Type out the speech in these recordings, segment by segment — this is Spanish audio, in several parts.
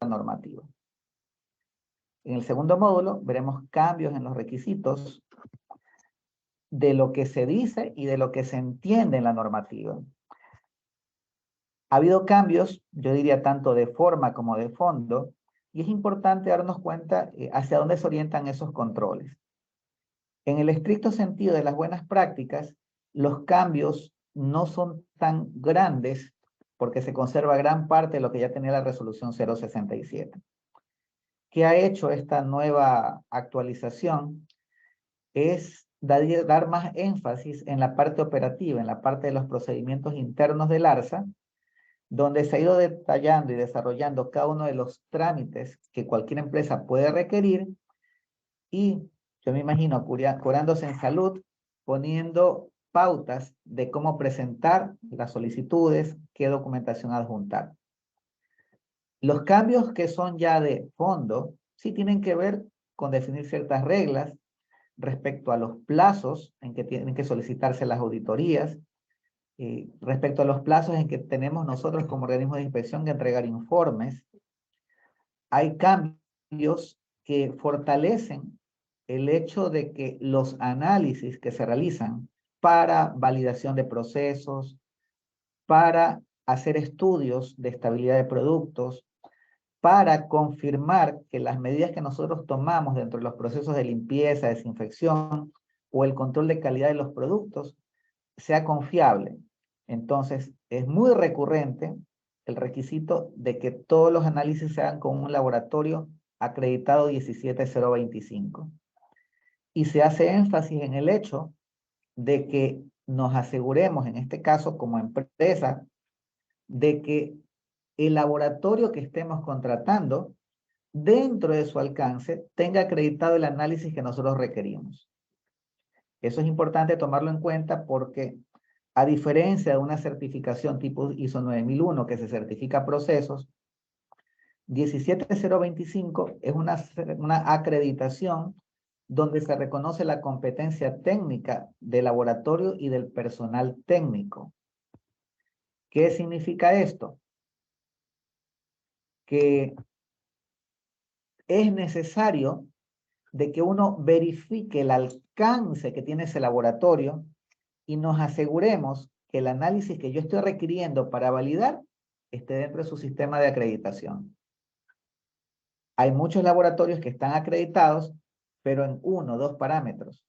normativa. En el segundo módulo veremos cambios en los requisitos de lo que se dice y de lo que se entiende en la normativa. Ha habido cambios, yo diría tanto de forma como de fondo, y es importante darnos cuenta hacia dónde se orientan esos controles. En el estricto sentido de las buenas prácticas, los cambios no son tan grandes porque se conserva gran parte de lo que ya tenía la resolución 067. ¿Qué ha hecho esta nueva actualización? Es dar más énfasis en la parte operativa, en la parte de los procedimientos internos del ARSA, donde se ha ido detallando y desarrollando cada uno de los trámites que cualquier empresa puede requerir, y yo me imagino curándose en salud, poniendo pautas de cómo presentar las solicitudes, qué documentación adjuntar. Los cambios que son ya de fondo, sí tienen que ver con definir ciertas reglas respecto a los plazos en que tienen que solicitarse las auditorías, respecto a los plazos en que tenemos nosotros como organismo de inspección que entregar informes. Hay cambios que fortalecen el hecho de que los análisis que se realizan para validación de procesos, para hacer estudios de estabilidad de productos, para confirmar que las medidas que nosotros tomamos dentro de los procesos de limpieza, desinfección o el control de calidad de los productos sea confiable. Entonces, es muy recurrente el requisito de que todos los análisis se hagan con un laboratorio acreditado 17025. Y se hace énfasis en el hecho de que nos aseguremos, en este caso como empresa, de que el laboratorio que estemos contratando, dentro de su alcance, tenga acreditado el análisis que nosotros requerimos. Eso es importante tomarlo en cuenta porque, a diferencia de una certificación tipo ISO 9001 que se certifica procesos, 17025 es una acreditación donde se reconoce la competencia técnica del laboratorio y del personal técnico. ¿Qué significa esto? Que es necesario de que uno verifique el alcance que tiene ese laboratorio y nos aseguremos que el análisis que yo estoy requiriendo para validar esté dentro de su sistema de acreditación. Hay muchos laboratorios que están acreditados, pero en 1 o 2 parámetros.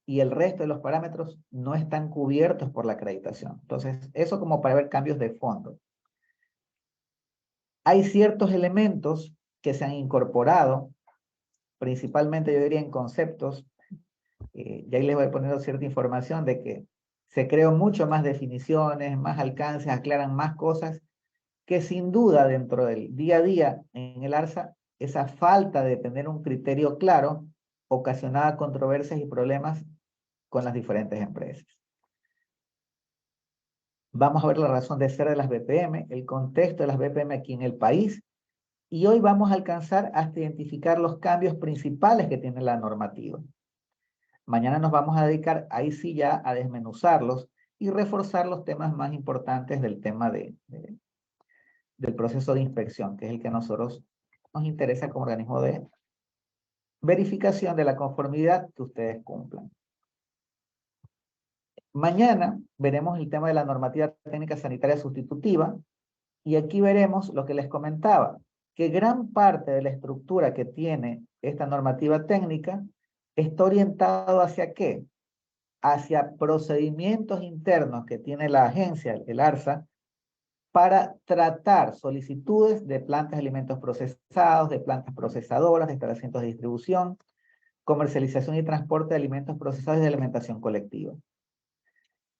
Y el resto de los parámetros no están cubiertos por la acreditación. Entonces, eso como para ver cambios de fondo. Hay ciertos elementos que se han incorporado, principalmente yo diría en conceptos, y ahí les voy poniendo cierta información de que se creó mucho más definiciones, más alcances, aclaran más cosas, que sin duda dentro del día a día en el ARSA, esa falta de tener un criterio claro ocasionaba controversias y problemas con las diferentes empresas. Vamos a ver la razón de ser de las BPM, el contexto de las BPM aquí en el país, y hoy vamos a alcanzar hasta identificar los cambios principales que tiene la normativa. Mañana nos vamos a dedicar ahí sí ya a desmenuzarlos y reforzar los temas más importantes del tema del proceso de inspección, que es el que a nosotros nos interesa como organismo de verificación de la conformidad que ustedes cumplan. Mañana veremos el tema de la normativa técnica sanitaria sustitutiva y aquí veremos lo que les comentaba, que gran parte de la estructura que tiene esta normativa técnica está orientado ¿hacia qué? Hacia procedimientos internos que tiene la agencia, el ARSA, para tratar solicitudes de plantas de alimentos procesados, de plantas procesadoras, de establecimientos de distribución, comercialización y transporte de alimentos procesados y de alimentación colectiva.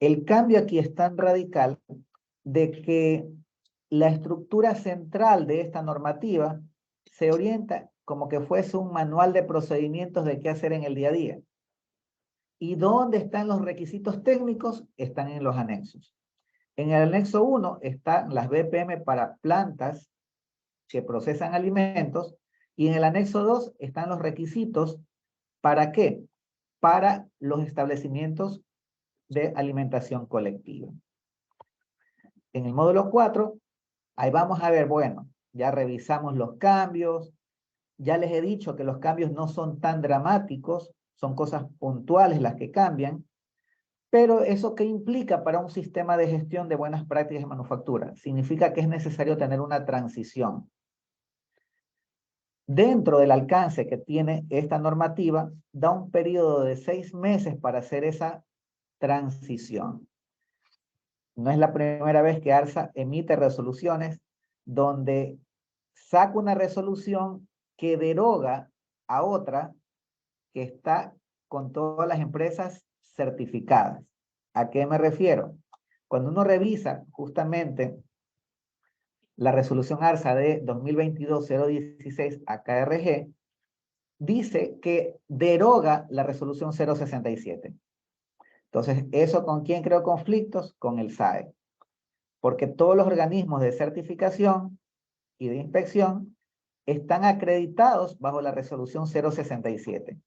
El cambio aquí es tan radical de que la estructura central de esta normativa se orienta como que fuese un manual de procedimientos de qué hacer en el día a día. ¿Y dónde están los requisitos técnicos? Están en los anexos. En el anexo 1 están las BPM para plantas que procesan alimentos y en el anexo 2 están los requisitos ¿para qué? Para los establecimientos de alimentación colectiva. En el módulo 4, ahí vamos a ver, bueno, ya revisamos los cambios, ya les he dicho que los cambios no son tan dramáticos, son cosas puntuales las que cambian, pero ¿eso qué implica para un sistema de gestión de buenas prácticas de manufactura? Significa que es necesario tener una transición. Dentro del alcance que tiene esta normativa, da un periodo de 6 meses para hacer esa transición. No es la primera vez que ARSA emite resoluciones donde saca una resolución que deroga a otra que está con todas las empresas certificadas. ¿A qué me refiero? Cuando uno revisa justamente la resolución ARSA de 2022-016 AKRG, dice que deroga la resolución 067. Entonces, ¿eso con quién creó conflictos? Con el SAE. Porque todos los organismos de certificación y de inspección están acreditados bajo la resolución 067.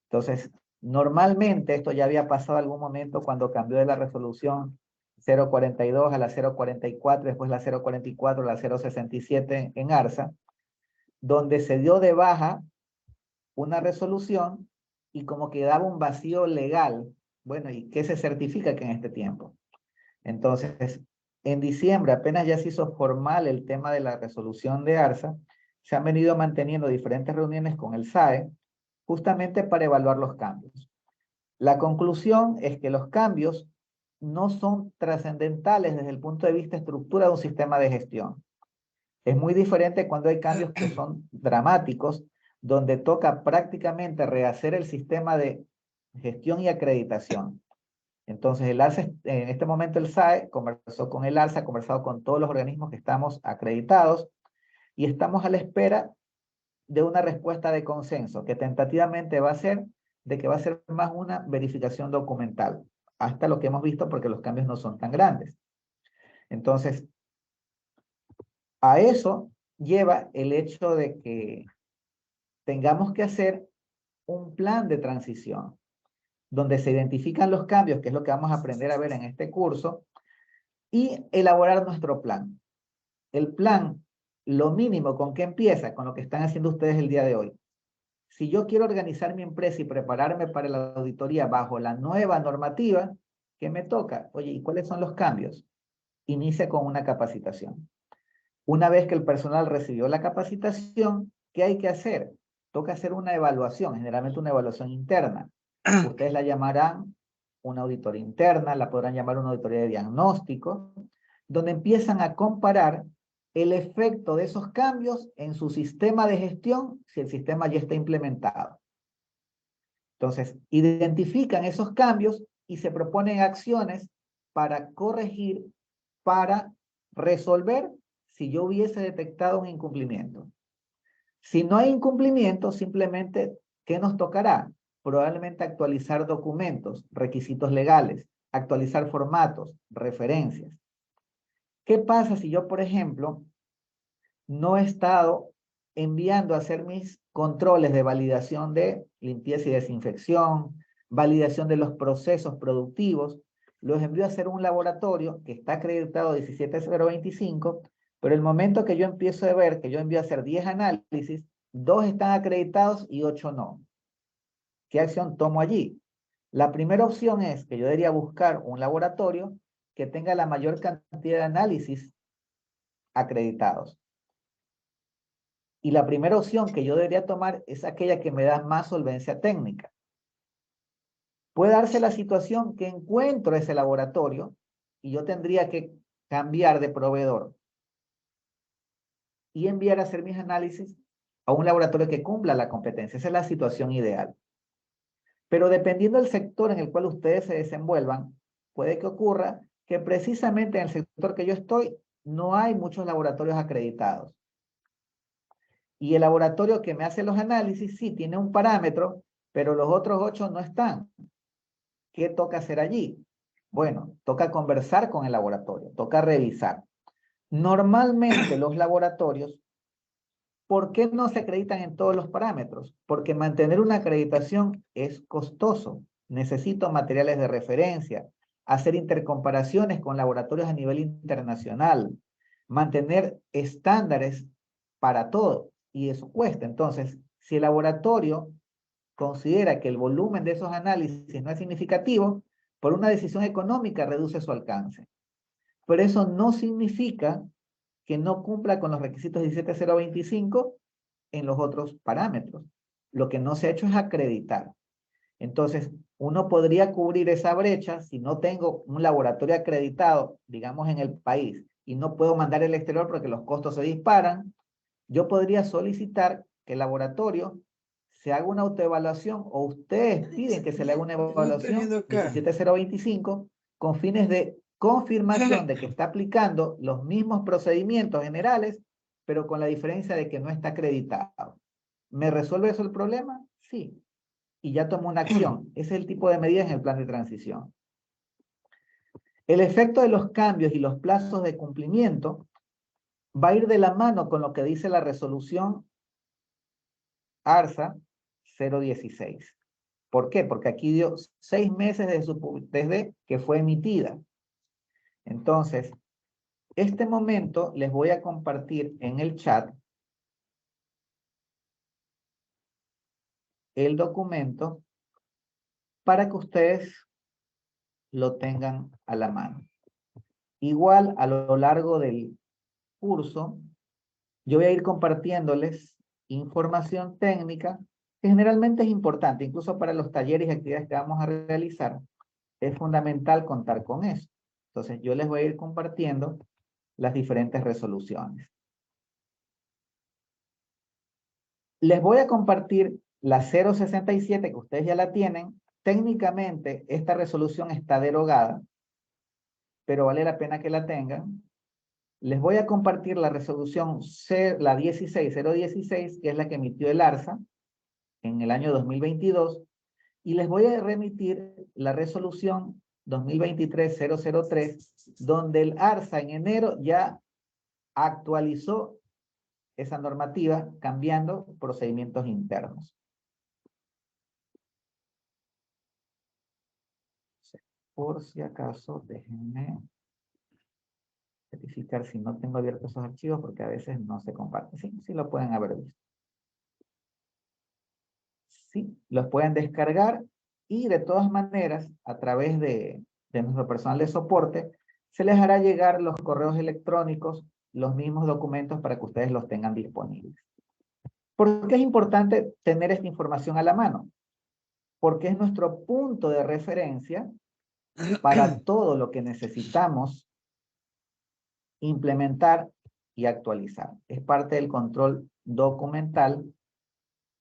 Entonces, normalmente esto ya había pasado algún momento cuando cambió de la resolución 042 a la 044, después la 044 a la 067 en ARSA, donde se dio de baja una resolución y como quedaba un vacío legal. Bueno, ¿y qué se certifica que en este tiempo? Entonces, en diciembre apenas ya se hizo formal el tema de la resolución de ARSA, se han venido manteniendo diferentes reuniones con el SAE, justamente para evaluar los cambios. La conclusión es que los cambios no son trascendentales desde el punto de vista de estructura de un sistema de gestión. Es muy diferente cuando hay cambios que son dramáticos, donde toca prácticamente rehacer el sistema de gestión y acreditación. Entonces, el ARSA, en este momento el SAE conversó con el ARSA, ha conversado con todos los organismos que estamos acreditados y estamos a la espera de una respuesta de consenso, que tentativamente va a ser de que va a ser más una verificación documental, hasta lo que hemos visto porque los cambios no son tan grandes. Entonces, a eso lleva el hecho de que tengamos que hacer un plan de transición, donde se identifican los cambios, que es lo que vamos a aprender a ver en este curso, y elaborar nuestro plan. El plan, lo mínimo con que empieza, con lo que están haciendo ustedes el día de hoy. Si yo quiero organizar mi empresa y prepararme para la auditoría bajo la nueva normativa, ¿qué me toca? Oye, ¿y cuáles son los cambios? Inicia con una capacitación. Una vez que el personal recibió la capacitación, ¿qué hay que hacer? Toca hacer una evaluación, generalmente una evaluación interna. Ustedes la llamarán una auditoría interna, la podrán llamar una auditoría de diagnóstico, donde empiezan a comparar el efecto de esos cambios en su sistema de gestión, si el sistema ya está implementado. Entonces, identifican esos cambios y se proponen acciones para corregir, para resolver si yo hubiese detectado un incumplimiento. Si no hay incumplimiento, simplemente, ¿qué nos tocará? Probablemente actualizar documentos, requisitos legales, actualizar formatos, referencias. ¿Qué pasa si yo, por ejemplo, no he estado enviando a hacer mis controles de validación de limpieza y desinfección, validación de los procesos productivos, los envío a hacer un laboratorio que está acreditado 17025, pero el momento que yo empiezo a ver que yo envío a hacer 10 análisis, 2 están acreditados y 8 no. ¿Qué acción tomo allí? La primera opción es que yo debería buscar un laboratorio que tenga la mayor cantidad de análisis acreditados. Y la primera opción que yo debería tomar es aquella que me da más solvencia técnica. Puede darse la situación que encuentro ese laboratorio y yo tendría que cambiar de proveedor y enviar a hacer mis análisis a un laboratorio que cumpla la competencia. Esa es la situación ideal. Pero dependiendo del sector en el cual ustedes se desenvuelvan, puede que ocurra que precisamente en el sector que yo estoy no hay muchos laboratorios acreditados. Y el laboratorio que me hace los análisis sí tiene un parámetro, pero los otros 8 no están. ¿Qué toca hacer allí? Bueno, toca conversar con el laboratorio, toca revisar. Normalmente los laboratorios, ¿por qué no se acreditan en todos los parámetros? Porque mantener una acreditación es costoso. Necesito materiales de referencia, hacer intercomparaciones con laboratorios a nivel internacional. mantener estándares para todo y eso cuesta. Entonces, si el laboratorio considera que el volumen de esos análisis no es significativo, por una decisión económica reduce su alcance. Pero eso no significa que no cumpla con los requisitos 17025 en los otros parámetros. Lo que no se ha hecho es acreditar. Entonces, uno podría cubrir esa brecha si no tengo un laboratorio acreditado, digamos, en el país, y no puedo mandar al exterior porque los costos se disparan. Yo podría solicitar que el laboratorio se haga una autoevaluación o ustedes piden que se le haga una evaluación 17025 con fines de confirmación de que está aplicando los mismos procedimientos generales, pero con la diferencia de que no está acreditado. ¿Me resuelve eso el problema? Sí. Y ya tomó una acción. Ese es el tipo de medidas en el plan de transición. El efecto de los cambios y los plazos de cumplimiento va a ir de la mano con lo que dice la resolución ARSA 016. ¿Por qué? Porque aquí dio 6 meses desde que fue emitida. Entonces, este momento les voy a compartir en el chat el documento para que ustedes lo tengan a la mano. Igual a lo largo del curso, yo voy a ir compartiéndoles información técnica que generalmente es importante, incluso para los talleres y actividades que vamos a realizar, es fundamental contar con eso. Entonces, yo les voy a ir compartiendo las diferentes resoluciones. Les voy a compartir la 067, que ustedes ya la tienen. Técnicamente, esta resolución está derogada, pero vale la pena que la tengan. Les voy a compartir la resolución, la 16016, que es la que emitió el ARSA en el año 2022, y les voy a remitir la resolución 2023-003, donde el ARSA en enero ya actualizó esa normativa cambiando procedimientos internos. Por si acaso, déjenme verificar si no tengo abiertos esos archivos porque a veces no se comparten. Sí, sí lo pueden haber visto. Sí, los pueden descargar y de todas maneras, a través de nuestro personal de soporte, se les hará llegar los correos electrónicos, los mismos documentos para que ustedes los tengan disponibles. ¿Por qué es importante tener esta información a la mano? Porque es nuestro punto de referencia para todo lo que necesitamos implementar y actualizar. Es parte del control documental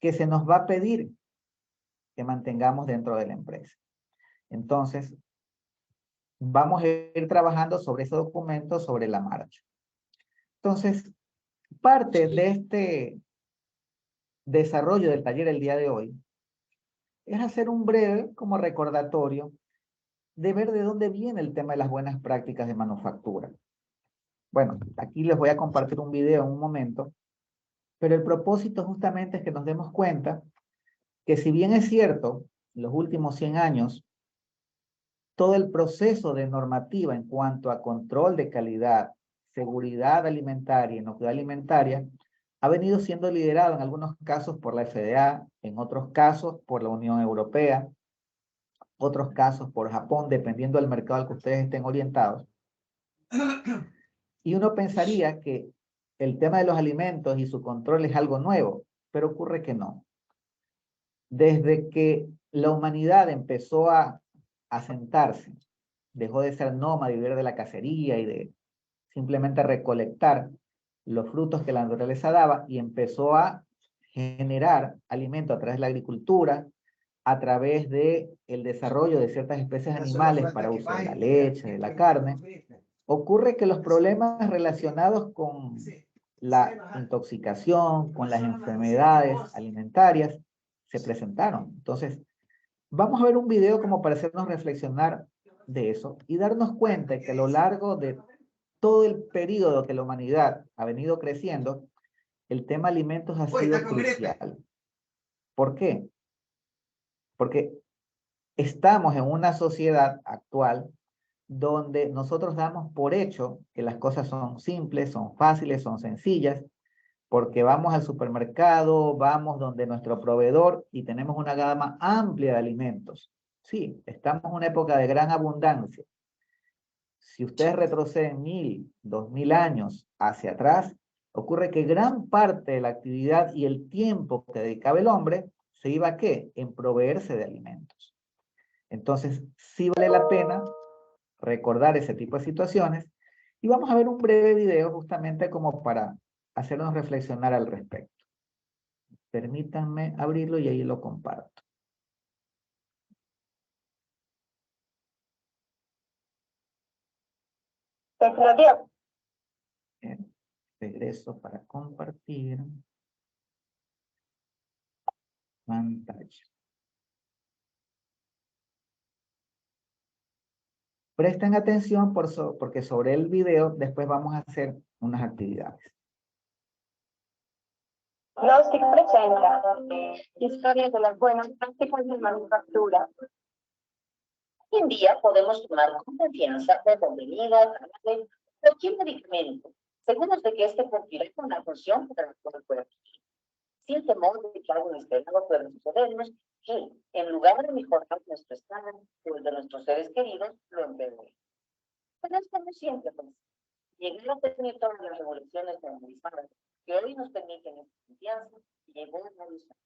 que se nos va a pedir que mantengamos dentro de la empresa. Entonces, vamos a ir trabajando sobre ese documento sobre la marcha. Entonces, parte de este desarrollo del taller el día de hoy es hacer un breve como recordatorio de ver de dónde viene el tema de las buenas prácticas de manufactura. Bueno, aquí les voy a compartir un video en un momento, pero el propósito justamente es que nos demos cuenta que si bien es cierto, en los últimos 100 años, todo el proceso de normativa en cuanto a control de calidad, seguridad alimentaria y inocuidad alimentaria ha venido siendo liderado en algunos casos por la FDA, en otros casos por la Unión Europea, otros casos por Japón, dependiendo del mercado al que ustedes estén orientados. Y uno pensaría que el tema de los alimentos y su control es algo nuevo, pero ocurre que no. Desde que la humanidad empezó a asentarse, dejó de ser nómada y vivir de la cacería y de simplemente recolectar los frutos que la naturaleza daba y empezó a generar alimento a través de la agricultura, a través de el desarrollo de ciertas especies animales para uso de la leche, de la carne, ocurre que los problemas relacionados con la intoxicación, con las enfermedades alimentarias, se presentaron. Entonces, vamos a ver un video como para hacernos reflexionar de eso y darnos cuenta que a lo largo de todo el periodo que la humanidad ha venido creciendo, el tema alimentos ha sido crucial. ¿Por qué? Porque estamos en una sociedad actual donde nosotros damos por hecho que las cosas son simples, son fáciles, son sencillas, porque vamos al supermercado, vamos donde nuestro proveedor y tenemos una gama amplia de alimentos. Sí, estamos en una época de gran abundancia. Si ustedes retroceden 1000, 2000 años hacia atrás, ocurre que gran parte de la actividad y el tiempo que dedicaba el hombre se iba a ¿qué? En proveerse de alimentos. Entonces, sí vale la pena recordar ese tipo de situaciones y vamos a ver un breve video justamente como para hacernos reflexionar al respecto. Permítanme abrirlo y ahí lo comparto. Bien, regreso para compartir pantalla. Presten atención porque sobre el video después vamos a hacer unas actividades. Gnostic presenta historias de las buenas prácticas de manufactura. Hoy en día podemos tomar con confianza de comprimidas, cualquier medicamento, seguros de que este cumplirá con la función para el cuerpo. Sin temor de que algo inesperado pueda sucedernos, que en lugar de mejorar nuestro estado o el de nuestros seres queridos, lo empeore. Pero es como siempre, pues, llegar a tener todas las revoluciones normalizadas que hoy nos permiten esta confianza, llegó a evolución.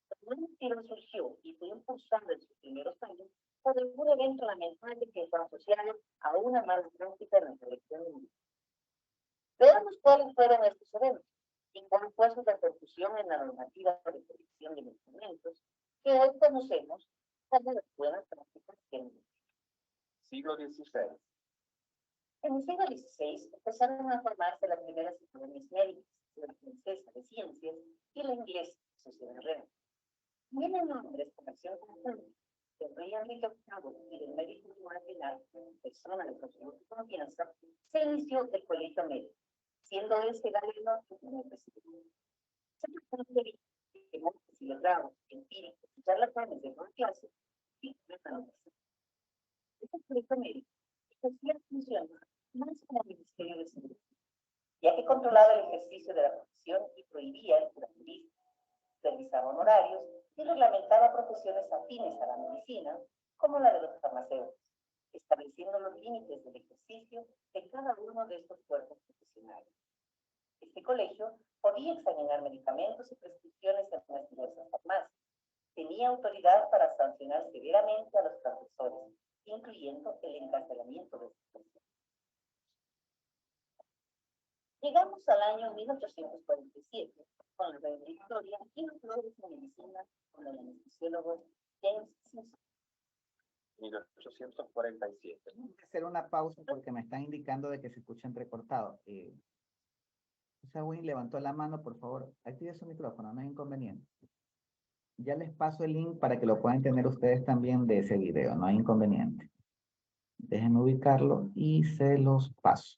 Cuando un estilo surgió y fue impulsado en sus primeros años por algún evento lamentable que fue asociado a una mala práctica en la selección de medicamentos. Veamos cuáles fueron estos eventos y cuál fue su repercusión en la normativa de selección de medicamentos que hoy conocemos como las buenas prácticas clínicas. Siglo XVI. En el siglo XVI empezaron a formarse las primeras academias médicas, la francesa de ciencias y la inglesa, Sociedad Real. Tienen nombres con acción conjunta del rey Enrique VIII y del médico Juan Pilar, persona de absoluta confianza, se inició el colegio médico, siendo este galeno su primer presidente. Se trató de que monjes y letrados, empíricos y charlatanes de toda clase, y este colegio médico ejercía funciones más como Ministerio de Salud, ya que controlaba el ejercicio de la profesión y prohibía el curativismo, supervisaba honorarios y reglamentaba profesiones afines a la medicina, como la de los farmacéuticos, estableciendo los límites del ejercicio de cada uno de estos cuerpos profesionales. Este colegio podía examinar medicamentos y prescripciones en las diversas farmacias. Tenía autoridad para sancionar severamente a los transgresores, incluyendo el encarcelamiento de sus personas. Llegamos al año 1847, con la reina Victoria y los logros en medicina con el anestesiólogo James Simpson. 1847. Tengo que hacer una pausa porque me están indicando de que se escucha entrecortado. Win levantó la mano, por favor, active su micrófono, no hay inconveniente. Ya les paso el link para que lo puedan tener ustedes también de ese video, no hay inconveniente. Déjenme ubicarlo y se los paso.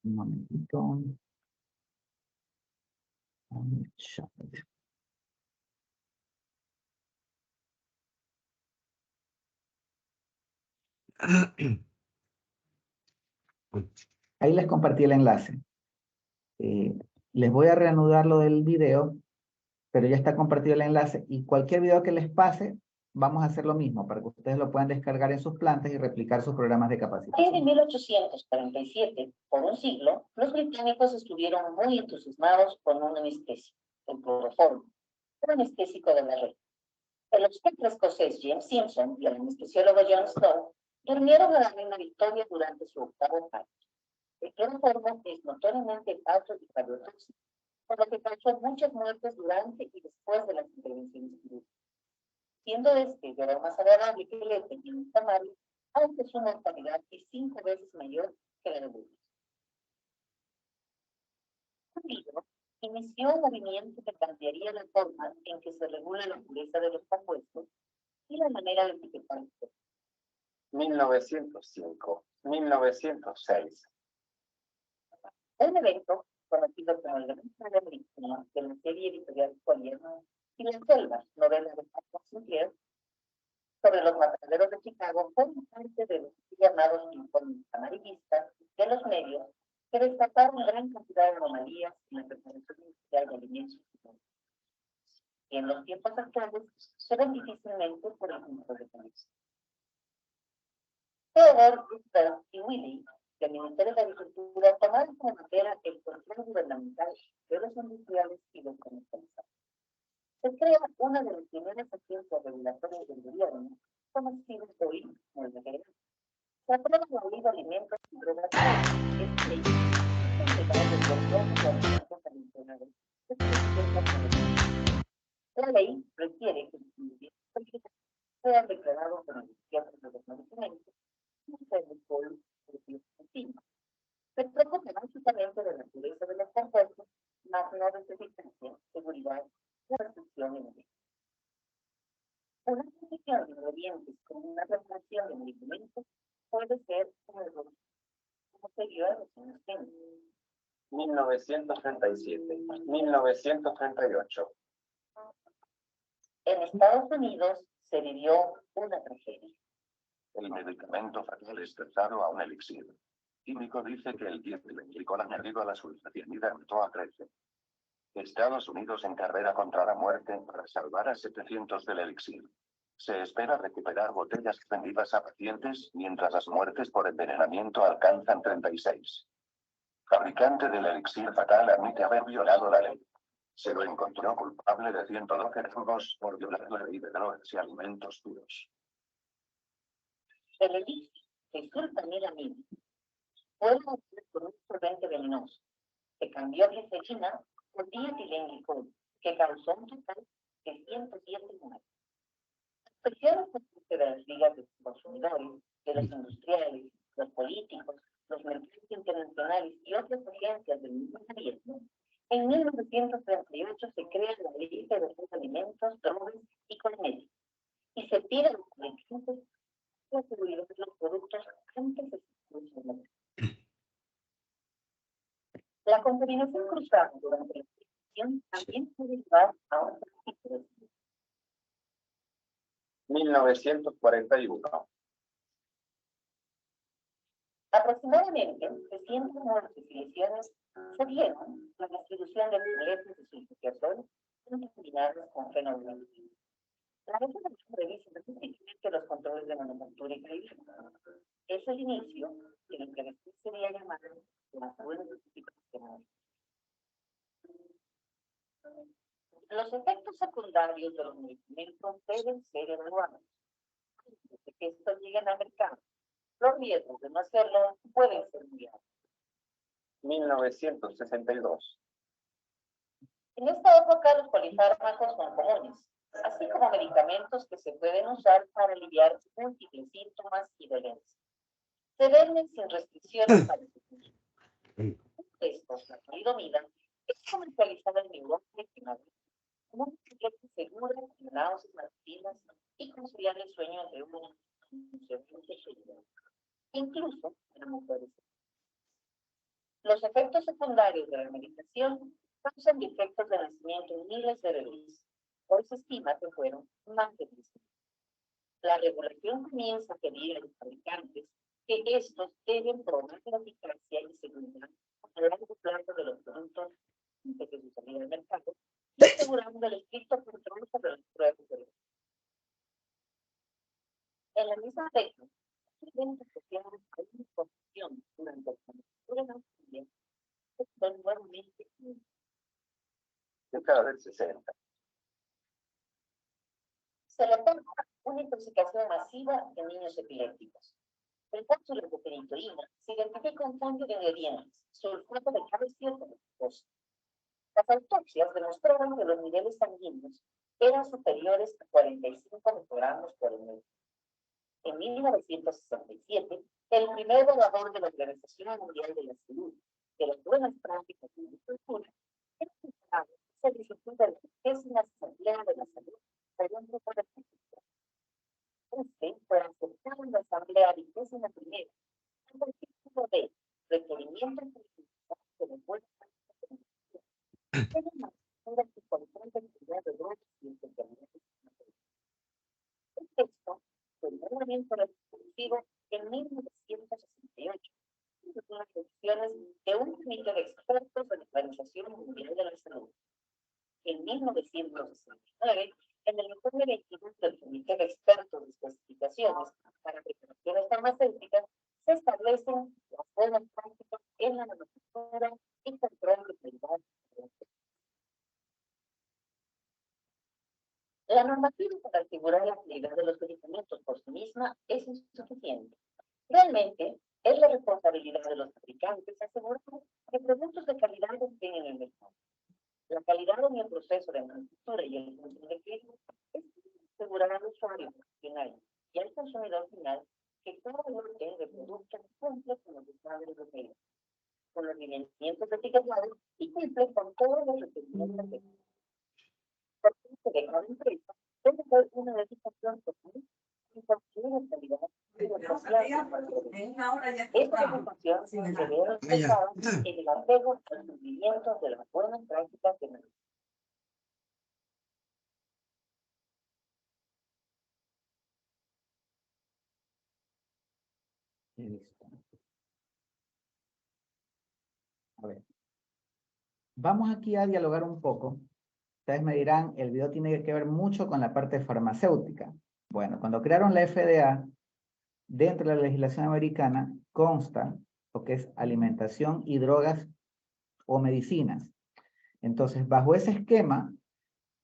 Un momentito. Ahí les compartí el enlace. Les voy a reanudar lo del video, pero ya está compartido el enlace y cualquier video que les pase, vamos a hacer lo mismo para que ustedes lo puedan descargar en sus plantas y replicar sus programas de capacitación. En 1847, por un siglo, los británicos estuvieron muy entusiasmados con un anestésico, el cloroformo, un anestésico de la red. El obstetra escocés James Simpson y el anestesiólogo John Snow durmieron a la reina Victoria durante su octavo parto. El cloroformo es notoriamente alto y cardiotóxico, por lo que causó muchas muertes durante y después de las intervenciones quirúrgicas. Siendo este de lo más agradable que el éter y el inflamable, aunque su mortalidad es 5 veces mayor que la de burros. Un libro inició un movimiento que cambiaría la forma en que se regula la pureza de los compuestos y la manera de etiquetar. 1905, 1906. Un evento conocido como el Gran Premio Americano de la serie editorial Collier Y La Selva, novela de Pablo Sinclair, sobre los mataderos de Chicago, forma parte de los llamados informes amarillistas de los medios que destacaron gran cantidad de anomalías en la preparación industrial de alimentos y en los tiempos actuales se ven difícilmente por el punto de vista. Theodore Roosevelt y Wiley, del Ministerio de Agricultura, tomaron como bandera el control gubernamental de los industriales y los comercializadores. Se crea una de las primeras agencias regulatorias del gobierno, conocidas hoy como el FEDER. Se aprueba la ley de alimentos y drogas. Esta ley es legal del gobierno de alimentos adicionales. La ley requiere que los ingredientes sean declarados por el gobierno de los medicamentos y el alcohol encima. Se preocupa básicamente de la pureza de los compuestos, más no de su eficacia, seguridad y restricción en el. Una condición de ingredientes con una regulación de medicamentos puede ser un error, como se vio en los años 30. 1937, 1938. En Estados Unidos se vivió una tragedia. El medicamento fatal es trazado a un elixir. Químico dice que el dietilenglicol añadido a la sulfatiamida aumentó a 13. Estados Unidos en carrera contra la muerte para salvar a 700 del elixir. Se espera recuperar botellas vendidas a pacientes, mientras las muertes por envenenamiento alcanzan 36. Fabricante del elixir fatal admite haber violado la ley. Se lo encontró culpable de 112 cargos por violar la ley de drogas y alimentos puros. El elixir de sulfanilamida fue reducido por un solvente venenoso que cambió glicerina por dietilenglicol, que causó un total de 107 muertes. Las presiones de las ligas de los consumidores, de los industriales, los políticos, los mercados internacionales y otras agencias del mismo gobierno, en 1938 se crea la ley de los alimentos, drogas y cosméticos, y se pide a los fabricantes la seguridad de los productos antes de su uso. La contaminación cruzada durante la producción también puede llevar a un tipo de 1941. Aproximadamente 300 muertes y lesiones se dieron por la distribución de tabletas de sulfatiazol combinadas con fenómenos. La resolución revisa recientemente los controles de manufactura y calidad. Es el inicio de lo que después sería llamado las buenas certificaciones. Los efectos secundarios de los medicamentos deben ser evaluados. Desde que estos lleguen al mercado, los riesgos de no hacerlo pueden ser muy altos. 1962. En esta época los polifármacos son comunes, así como medicamentos que se pueden usar para aliviar múltiples síntomas y dolencias. Se venden sin restricciones para su uso. Estos, la talidomida, es comercializada en Europa y en Madrid, como un proyecto seguro de náuseas matutinas y conciliar el sueño entre uno incluso en mujeres. Los efectos secundarios de la medicación causan defectos de nacimiento en miles de bebés. Hoy se estima que fueron más de 10.000. La regulación comienza a pedir a los fabricantes que estos deben probar la eficacia y seguridad a largo plazo de los productos antes de su salida al mercado y asegurando el estricto control sobre las pruebas de los. En la misma década, eventos sociales hay una exposición durante la manufactura nacional que son nuevamente Década del 60. se reporta una intoxicación masiva de niños epilépticos. En cápsulas de fenitorina se identifica un cambio de ingredientes, sulfato de calcio con glucosa. Las autopsias demostraron que los niveles sanguíneos eran superiores a 45 microgramos por ml. En 1967, el primer evaluador de la Organización Mundial de la Salud de las buenas prácticas de agricultura se discutió de la vigésima asamblea de la salud para un grupo de científicos. Este fue aceptado en la asamblea vigésima primera con el título de requerimientos de las buenas prácticas de agricultura. Una que control de actividad de drogas y conclusiones de un comité de expertos de la Organización Mundial de la Salud. En 1969, en el informe 22 del Comité de Expertos de Especificaciones para Preparaciones Farmacéuticas, se establecen las buenas prácticas en la manufactura y control de calidad. La normativa para asegurar la calidad de los medicamentos por sí misma es insuficiente. Realmente, es la responsabilidad de los fabricantes asegurar que productos de calidad estén en el mercado. La calidad en el proceso de manufactura y el control de clientes es asegurar al usuario profesional y al consumidor final que cada lote de producto cumple con los estándares europeos, con los lineamientos etiquetados y cumple con todos los requerimientos de cada empresa debe ser una dedicación total y construir la calidad de la Esta dedicación se ve reflejada en el apego al cumplimiento de las buenas prácticas de mercado. Listo. A ver. Vamos aquí a dialogar un poco. Ustedes me dirán, el video tiene que ver mucho con la parte farmacéutica. Bueno, cuando crearon la FDA, dentro de la legislación americana, consta lo que es alimentación y drogas o medicinas. Entonces, bajo ese esquema,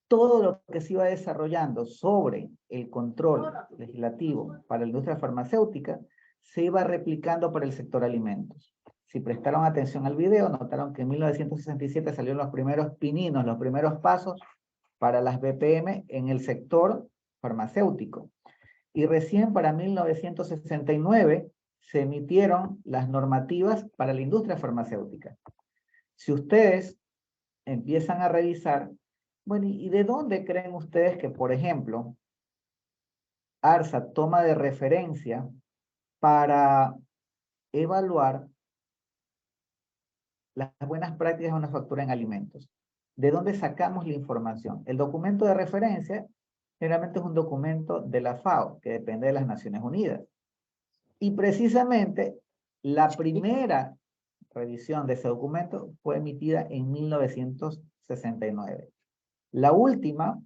todo lo que se iba desarrollando sobre el control legislativo para la industria farmacéutica se iba replicando para el sector alimentos. Si prestaron atención al video, notaron que en 1967 salieron los primeros pininos, los primeros pasos para las BPM en el sector farmacéutico. Y recién para 1969 se emitieron las normativas para la industria farmacéutica. Si ustedes empiezan a revisar, bueno, ¿y de dónde creen ustedes que, por ejemplo, ARSA toma de referencia para evaluar las buenas prácticas de manufactura en alimentos? ¿De dónde sacamos la información? El documento de referencia generalmente es un documento de la FAO, que depende de las Naciones Unidas. Y precisamente la primera revisión de ese documento fue emitida en 1969. La última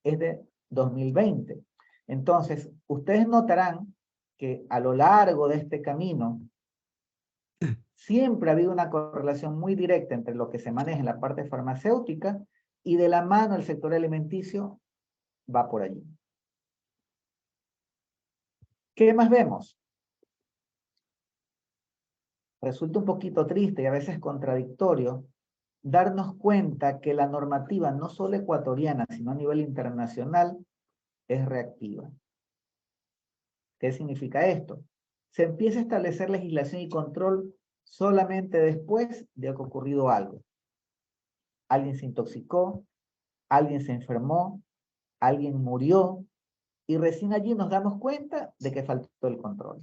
es de 2020. Entonces, ustedes notarán que a lo largo de este camino siempre ha habido una correlación muy directa entre lo que se maneja en la parte farmacéutica y de la mano el sector alimenticio va por allí. ¿Qué más vemos? Resulta un poquito triste y a veces contradictorio darnos cuenta que la normativa no solo ecuatoriana, sino a nivel internacional, es reactiva. ¿Qué significa esto? Se empieza a establecer legislación y control solamente después de que ha ocurrido algo. Alguien se intoxicó, alguien se enfermó, alguien murió, y recién allí nos damos cuenta de que faltó el control.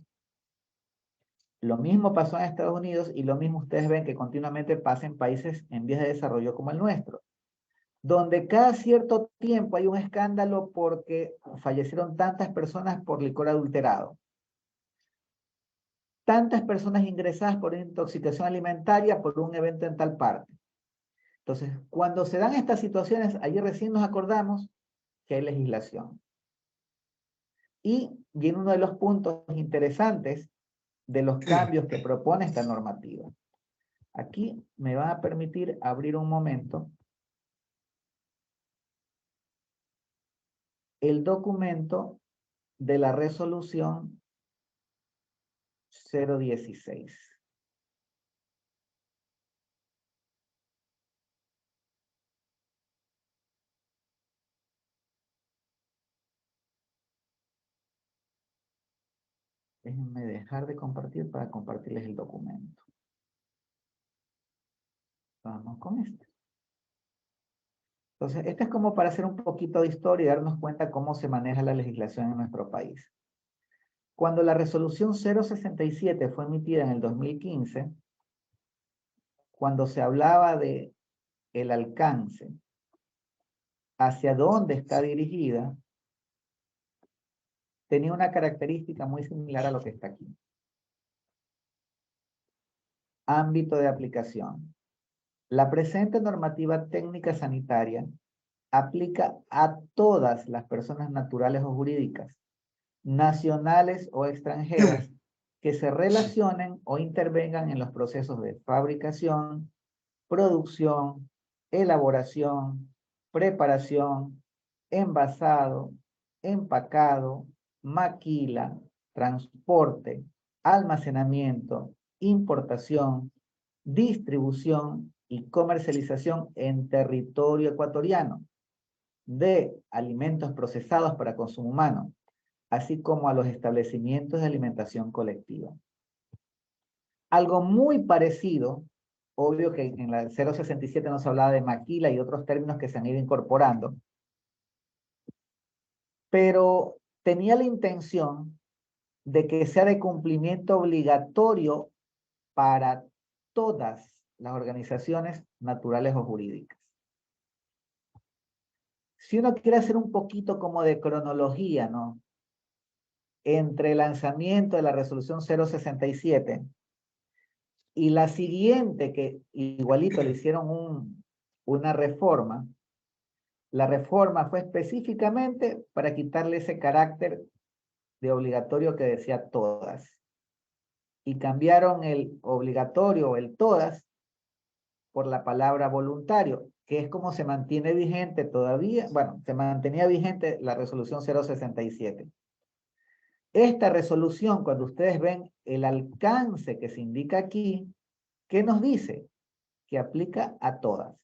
Lo mismo pasó en Estados Unidos y lo mismo ustedes ven que continuamente pasa en países en vías de desarrollo como el nuestro, donde cada cierto tiempo hay un escándalo porque fallecieron tantas personas por licor adulterado, tantas personas ingresadas por intoxicación alimentaria por un evento en tal parte. Entonces, cuando se dan estas situaciones, allí recién nos acordamos que hay legislación. Y viene uno de los puntos interesantes de los cambios que propone esta normativa. Aquí me van a permitir abrir un momento el documento de la resolución 016. Déjenme dejar de compartir para compartirles el documento. Vamos con este. Entonces, este es como para hacer un poquito de historia y darnos cuenta cómo se maneja la legislación en nuestro país. Cuando la resolución 067 fue emitida en el 2015, cuando se hablaba de el alcance, hacia dónde está dirigida, tenía una característica muy similar a lo que está aquí. Ámbito de aplicación. La presente normativa técnica sanitaria aplica a todas las personas naturales o jurídicas, nacionales o extranjeras, que se relacionen o intervengan en los procesos de fabricación, producción, elaboración, preparación, envasado, empacado, maquila, transporte, almacenamiento, importación, distribución y comercialización en territorio ecuatoriano de alimentos procesados para consumo humano, así como a los establecimientos de alimentación colectiva. Algo muy parecido, obvio que en la 067 no se hablaba de maquila y otros términos que se han ido incorporando, pero tenía la intención de que sea de cumplimiento obligatorio para todas las organizaciones naturales o jurídicas. Si uno quiere hacer un poquito como de cronología, ¿no? Entre el lanzamiento de la resolución 067 y la siguiente, que igualito le hicieron una reforma, la reforma fue específicamente para quitarle ese carácter de obligatorio que decía todas. Y cambiaron el obligatorio o el todas por la palabra voluntario, que es como se mantiene vigente todavía, bueno, se mantenía vigente la resolución 067. Esta resolución, cuando ustedes ven el alcance que se indica aquí, ¿qué nos dice? Que aplica a todas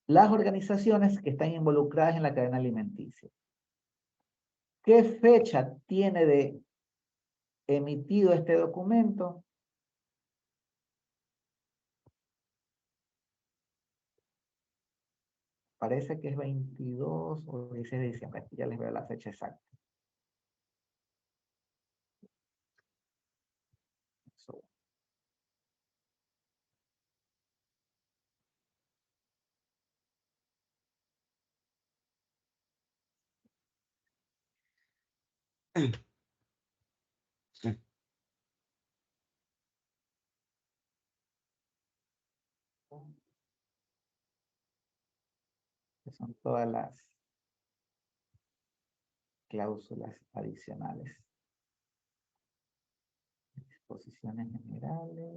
las organizaciones que están involucradas en la cadena alimenticia. ¿Qué fecha tiene de emitido este documento? Parece que es 22 o 16 de diciembre. Ya les veo la fecha exacta. Que son todas las cláusulas adicionales. Disposiciones generales.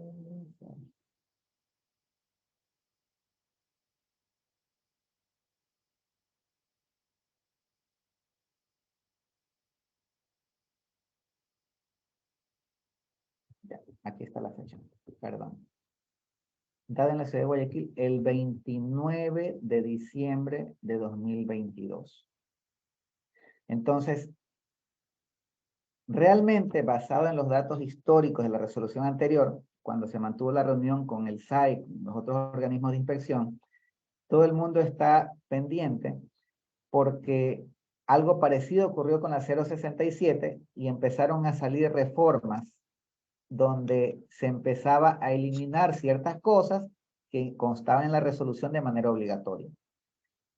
Ya, aquí está la fecha. Perdón. Dada en la ciudad de Guayaquil el 29 de diciembre de 2022. Entonces, realmente basado en los datos históricos de la resolución anterior, cuando se mantuvo la reunión con el SAIC, los otros organismos de inspección, todo el mundo está pendiente porque algo parecido ocurrió con la 067 y empezaron a salir reformas donde se empezaba a eliminar ciertas cosas que constaban en la resolución de manera obligatoria.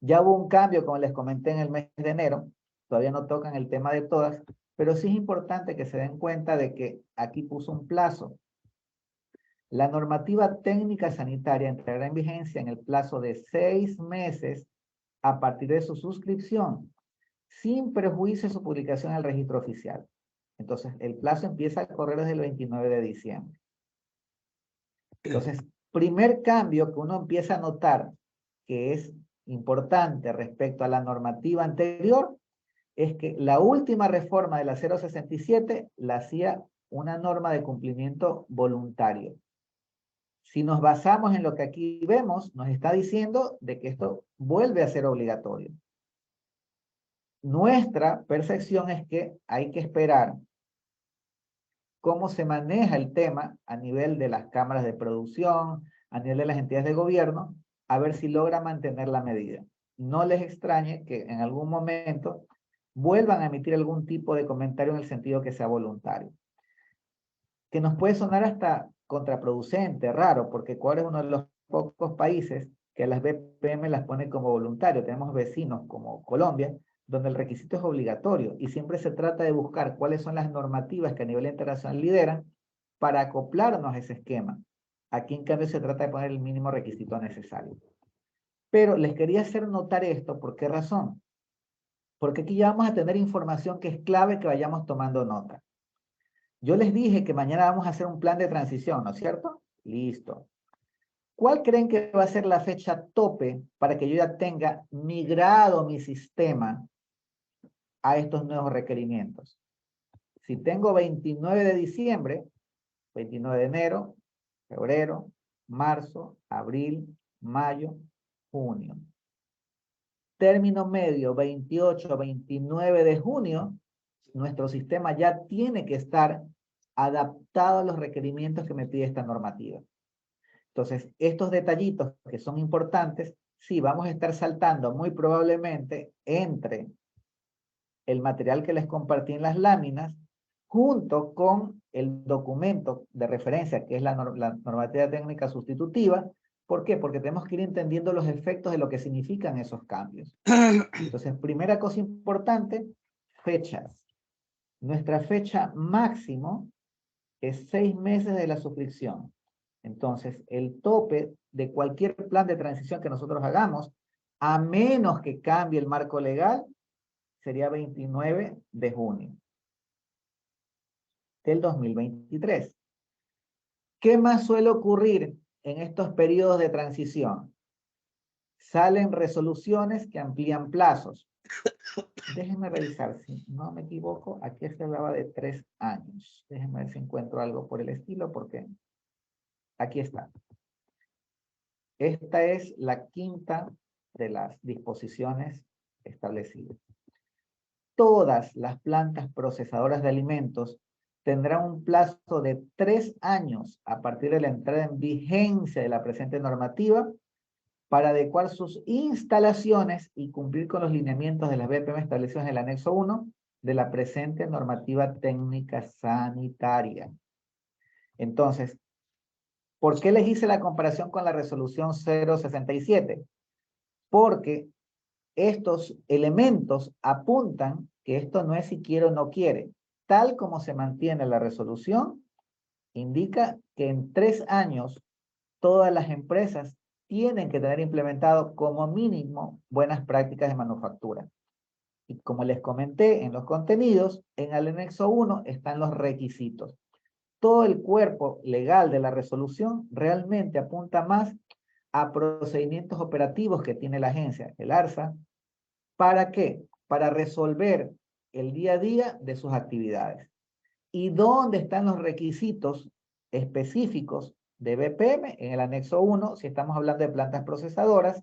Ya hubo un cambio, como les comenté, en el mes de enero, todavía no tocan el tema de todas, pero sí es importante que se den cuenta de que aquí puso un plazo. La normativa técnica sanitaria entrará en vigencia en el plazo de 6 meses a partir de su suscripción, sin perjuicio de su publicación en el registro oficial. Entonces, el plazo empieza a correr desde el 29 de diciembre. Entonces, primer cambio que uno empieza a notar que es importante respecto a la normativa anterior es que la última reforma de la 067 la hacía una norma de cumplimiento voluntario. Si nos basamos en lo que aquí vemos, nos está diciendo de que esto vuelve a ser obligatorio. Nuestra percepción es que hay que esperar cómo se maneja el tema a nivel de las cámaras de producción, a nivel de las entidades de gobierno, a ver si logra mantener la medida. No les extrañe que en algún momento vuelvan a emitir algún tipo de comentario en el sentido que sea voluntario. Que nos puede sonar hasta contraproducente, raro, porque Ecuador es uno de los pocos países que las BPM las pone como voluntario. Tenemos vecinos como Colombia, donde el requisito es obligatorio y siempre se trata de buscar cuáles son las normativas que a nivel internacional lideran para acoplarnos a ese esquema. Aquí en cambio se trata de poner el mínimo requisito necesario. Pero les quería hacer notar esto, ¿por qué razón? Porque aquí ya vamos a tener información que es clave que vayamos tomando nota. Yo les dije que mañana vamos a hacer un plan de transición, ¿no es cierto? Listo. ¿Cuál creen que va a ser la fecha tope para que yo ya tenga migrado mi sistema a estos nuevos requerimientos? Si tengo 29 de diciembre, 29 de enero, febrero, marzo, abril, mayo, junio. Término medio, 28, 29 de junio, nuestro sistema ya tiene que estar adaptado a los requerimientos que me pide esta normativa. Entonces, estos detallitos que son importantes, sí, vamos a estar saltando muy probablemente entre el material que les compartí en las láminas, junto con el documento de referencia, que es la normativa técnica sustitutiva. ¿Por qué? Porque tenemos que ir entendiendo los efectos de lo que significan esos cambios. Entonces, primera cosa importante, fechas. Nuestra fecha máximo es 6 meses de la suscripción. Entonces, el tope de cualquier plan de transición que nosotros hagamos, a menos que cambie el marco legal, sería 29 de junio del 2023. ¿Qué más suele ocurrir en estos periodos de transición? Salen resoluciones que amplían plazos. Déjenme revisar, si no me equivoco, aquí se hablaba de 3 años. Déjenme ver si encuentro algo por el estilo, porque aquí está. Esta es la quinta de las disposiciones establecidas. Todas las plantas procesadoras de alimentos tendrán un plazo de 3 años a partir de la entrada en vigencia de la presente normativa para adecuar sus instalaciones y cumplir con los lineamientos de las BPM establecidos en el anexo 1 de la presente normativa técnica sanitaria. Entonces, ¿por qué les hice la comparación con la resolución 067? Porque estos elementos apuntan que esto no es si quiere o no quiere. Tal como se mantiene la resolución, indica que en 3 años todas las empresas tienen que tener implementado como mínimo buenas prácticas de manufactura. Y como les comenté en los contenidos, en el anexo 1 están los requisitos. Todo el cuerpo legal de la resolución realmente apunta más a procedimientos operativos que tiene la agencia, el ARSA. ¿Para qué? Para resolver el día a día de sus actividades. ¿Y dónde están los requisitos específicos de BPM? En el anexo 1, si estamos hablando de plantas procesadoras,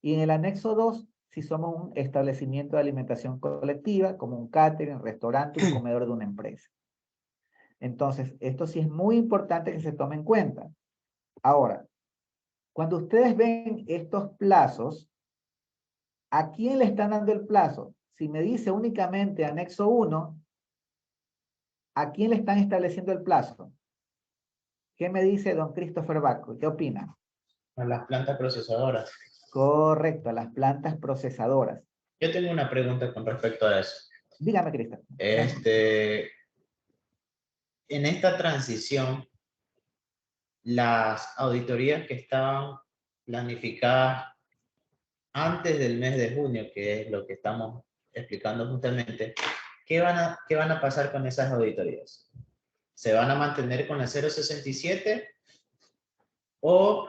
y en el anexo 2, si somos un establecimiento de alimentación colectiva, como un catering, restaurante, un comedor de una empresa. Entonces, esto sí es muy importante que se tome en cuenta. Ahora, cuando ustedes ven estos plazos, ¿a quién le están dando el plazo? Si me dice únicamente anexo 1, ¿a quién le están estableciendo el plazo? ¿Qué me dice don Christopher Baco? ¿Qué opina? A las plantas procesadoras. Correcto, a las plantas procesadoras. Yo tengo una pregunta con respecto a eso. Dígame, Cristian. En esta transición, las auditorías que estaban planificadas antes del mes de junio, que es lo que estamos explicando justamente, ¿qué van a pasar con esas auditorías? ¿Se van a mantener con la 067? O,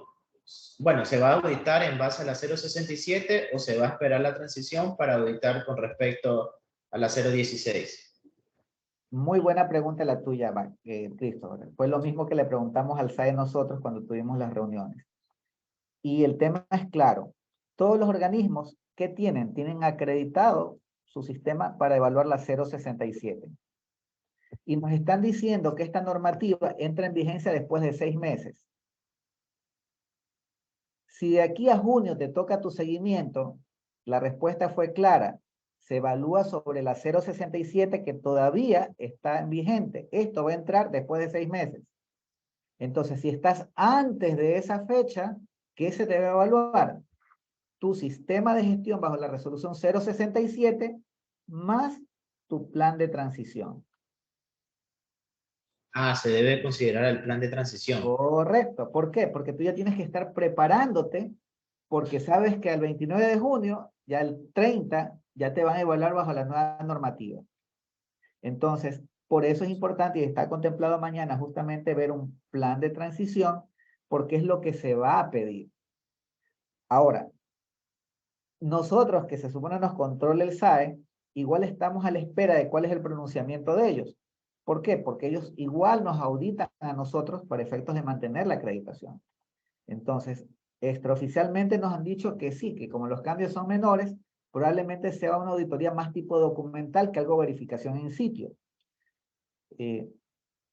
bueno, ¿se va a auditar en base a la 067 o se va a esperar la transición para auditar con respecto a la 016? Muy buena pregunta la tuya, Christopher. Fue lo mismo que le preguntamos al SAE nosotros cuando tuvimos las reuniones. Y el tema es claro. Todos los organismos, ¿qué tienen? Tienen acreditado su sistema para evaluar la 067. Y nos están diciendo que esta normativa entra en vigencia después de 6 meses. Si de aquí a junio te toca tu seguimiento, la respuesta fue clara. Se evalúa sobre la 067 que todavía está en vigente. Esto va a entrar después de 6 meses. Entonces, si estás antes de esa fecha, ¿qué se debe evaluar? Tu sistema de gestión bajo la resolución 067 más tu plan de transición. Ah, se debe considerar el plan de transición. Correcto. ¿Por qué? Porque tú ya tienes que estar preparándote, porque sabes que el 29 de junio, ya el 30, ya te van a evaluar bajo la nueva normativa. Entonces, por eso es importante y está contemplado mañana justamente ver un plan de transición, porque es lo que se va a pedir. Ahora, nosotros que se supone nos controla el SAE, igual estamos a la espera de cuál es el pronunciamiento de ellos. ¿Por qué? Porque ellos igual nos auditan a nosotros para efectos de mantener la acreditación. Entonces, extraoficialmente nos han dicho que sí, que como los cambios son menores, probablemente sea una auditoría más tipo documental que algo verificación en sitio.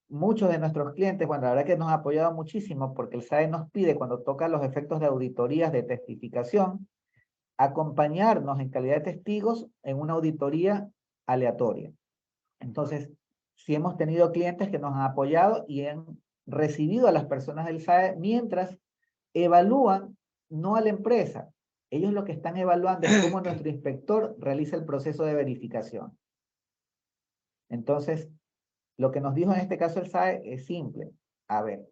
Muchos de nuestros clientes, bueno, la verdad que nos ha apoyado muchísimo porque el SAE nos pide cuando toca los efectos de auditorías de testificación, acompañarnos en calidad de testigos en una auditoría aleatoria. Entonces, sí hemos tenido clientes que nos han apoyado y han recibido a las personas del SAE mientras evalúan no a la empresa. Ellos lo que están evaluando es cómo nuestro inspector realiza el proceso de verificación. Entonces, lo que nos dijo en este caso el SAE es simple. A ver,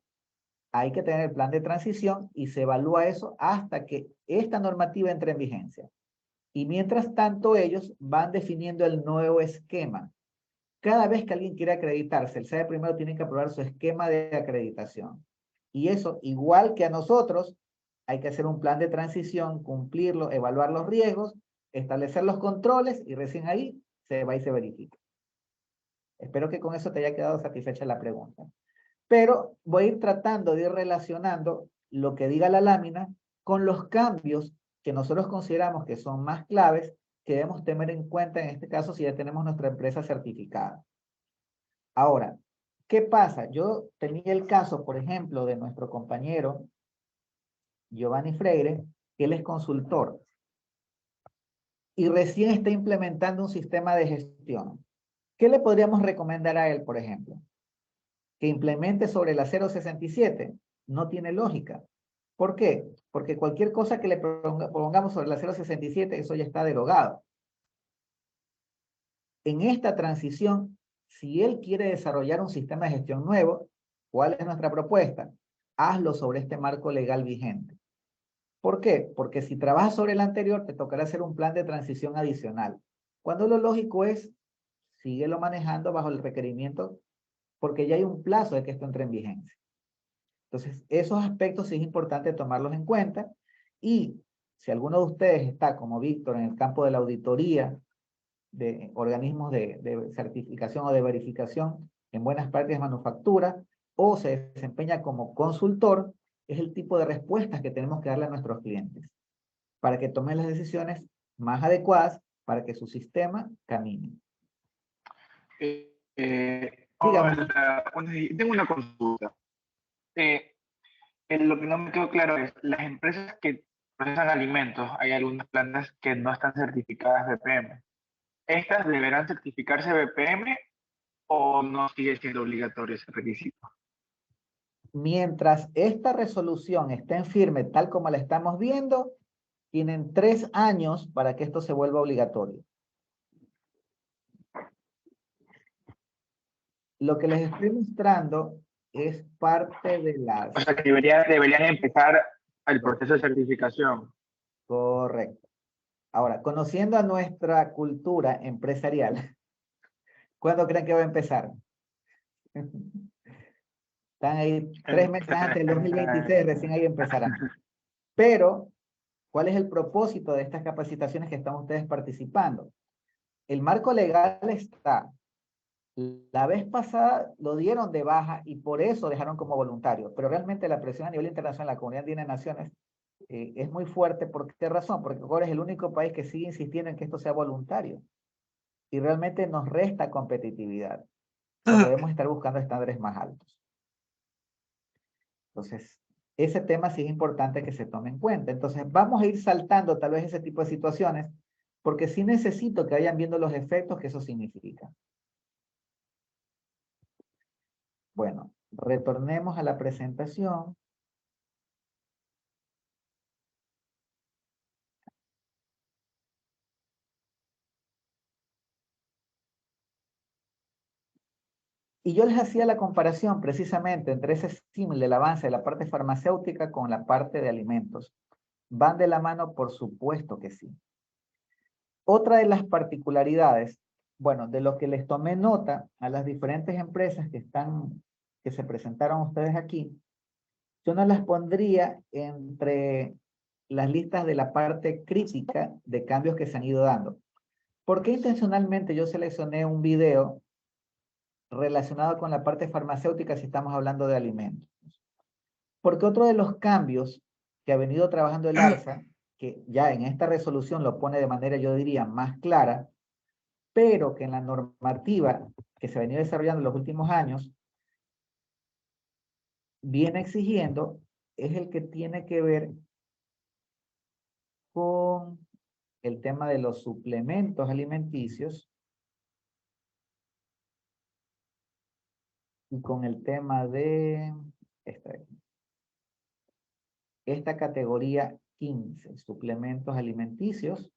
hay que tener el plan de transición y se evalúa eso hasta que esta normativa entre en vigencia. Y mientras tanto, ellos van definiendo el nuevo esquema. Cada vez que alguien quiere acreditarse, el SAE primero tiene que aprobar su esquema de acreditación. Y eso, igual que a nosotros, hay que hacer un plan de transición, cumplirlo, evaluar los riesgos, establecer los controles y recién ahí se va y se verifica. Espero que con eso te haya quedado satisfecha la pregunta. Pero voy a ir tratando de ir relacionando lo que diga la lámina con los cambios que nosotros consideramos que son más claves que debemos tener en cuenta en este caso si ya tenemos nuestra empresa certificada. Ahora, ¿qué pasa? Yo tenía el caso, por ejemplo, de nuestro compañero Giovanni Freire, que él es consultor y recién está implementando un sistema de gestión. ¿Qué le podríamos recomendar a él, por ejemplo? Que implemente sobre la 067. No tiene lógica. ¿Por qué? Porque cualquier cosa que le pongamos sobre la 067, eso ya está derogado. En esta transición, si él quiere desarrollar un sistema de gestión nuevo, ¿cuál es nuestra propuesta? Hazlo sobre este marco legal vigente. ¿Por qué? Porque si trabajas sobre el anterior, te tocará hacer un plan de transición adicional. Cuando lo lógico es, síguelo manejando bajo el requerimiento, porque ya hay un plazo de que esto entre en vigencia. Entonces, esos aspectos sí es importante tomarlos en cuenta. Y si alguno de ustedes está, como Víctor, en el campo de la auditoría, de organismos de certificación o de verificación en buenas prácticas de manufactura, o se desempeña como consultor, es el tipo de respuestas que tenemos que darle a nuestros clientes para que tomen las decisiones más adecuadas para que su sistema camine. Dígame. Tengo una consulta. Lo que no me quedó claro es, las empresas que procesan alimentos, hay algunas plantas que no están certificadas BPM. ¿Estas deberán certificarse BPM o no sigue siendo obligatorio ese requisito? Mientras esta resolución esté en firme tal como la estamos viendo, tienen 3 años para que esto se vuelva obligatorio. Lo que les estoy mostrando es parte de las... O sea, que deberían empezar el proceso de certificación. Correcto. Ahora, conociendo a nuestra cultura empresarial, ¿cuándo creen que va a empezar? Están ahí 3 meses antes del 2026, recién ahí empezarán. Pero, ¿cuál es el propósito de estas capacitaciones que están ustedes participando? El marco legal está. La vez pasada lo dieron de baja y por eso dejaron como voluntario, pero realmente la presión a nivel internacional, la Comunidad Andina de Naciones, es muy fuerte. ¿Por qué razón? Porque Ecuador es el único país que sigue insistiendo en que esto sea voluntario y realmente nos resta competitividad, cuando debemos estar buscando estándares más altos. Entonces, ese tema sí es importante que se tome en cuenta. Entonces, vamos a ir saltando tal vez ese tipo de situaciones, porque sí necesito que vayan viendo los efectos que eso significa. Bueno, retornemos a la presentación. Y yo les hacía la comparación precisamente entre ese símil del avance de la parte farmacéutica con la parte de alimentos. ¿Van de la mano? Por supuesto que sí. Otra de las particularidades, bueno, de lo que les tomé nota a las diferentes empresas que se presentaron ustedes aquí, yo no las pondría entre las listas de la parte crítica de cambios que se han ido dando. ¿Por qué intencionalmente yo seleccioné un video relacionado con la parte farmacéutica si estamos hablando de alimentos? Porque otro de los cambios que ha venido trabajando el ARSA, que ya en esta resolución lo pone de manera, yo diría, más clara, pero que en la normativa que se ha venido desarrollando en los últimos años, viene exigiendo, es el que tiene que ver con el tema de los suplementos alimenticios y con el tema de esta categoría 15, suplementos alimenticios,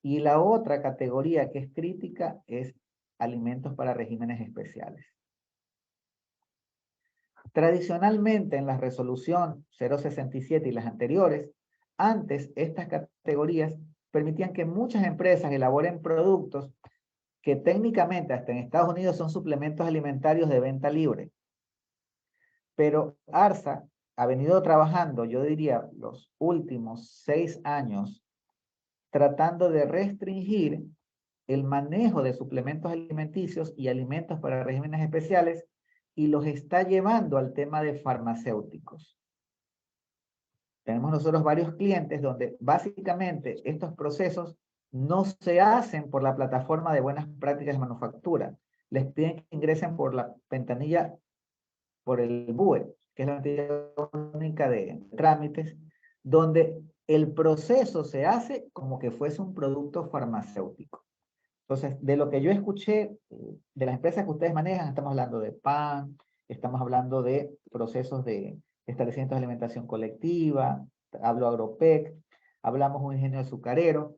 y la otra categoría que es crítica es alimentos para regímenes especiales. Tradicionalmente en la resolución 067 y las anteriores, antes estas categorías permitían que muchas empresas elaboren productos que técnicamente hasta en Estados Unidos son suplementos alimentarios de venta libre. Pero ARSA ha venido trabajando, yo diría, los últimos 6 años, tratando de restringir el manejo de suplementos alimenticios y alimentos para regímenes especiales y los está llevando al tema de farmacéuticos. Tenemos nosotros varios clientes donde básicamente estos procesos no se hacen por la plataforma de buenas prácticas de manufactura. Les piden que ingresen por la ventanilla, por el BUE, que es la ventanilla única de trámites, donde el proceso se hace como que fuese un producto farmacéutico. Entonces, de lo que yo escuché de las empresas que ustedes manejan, estamos hablando de PAN, estamos hablando de procesos de establecimientos de alimentación colectiva, hablo Agropec, hablamos un ingenio azucarero.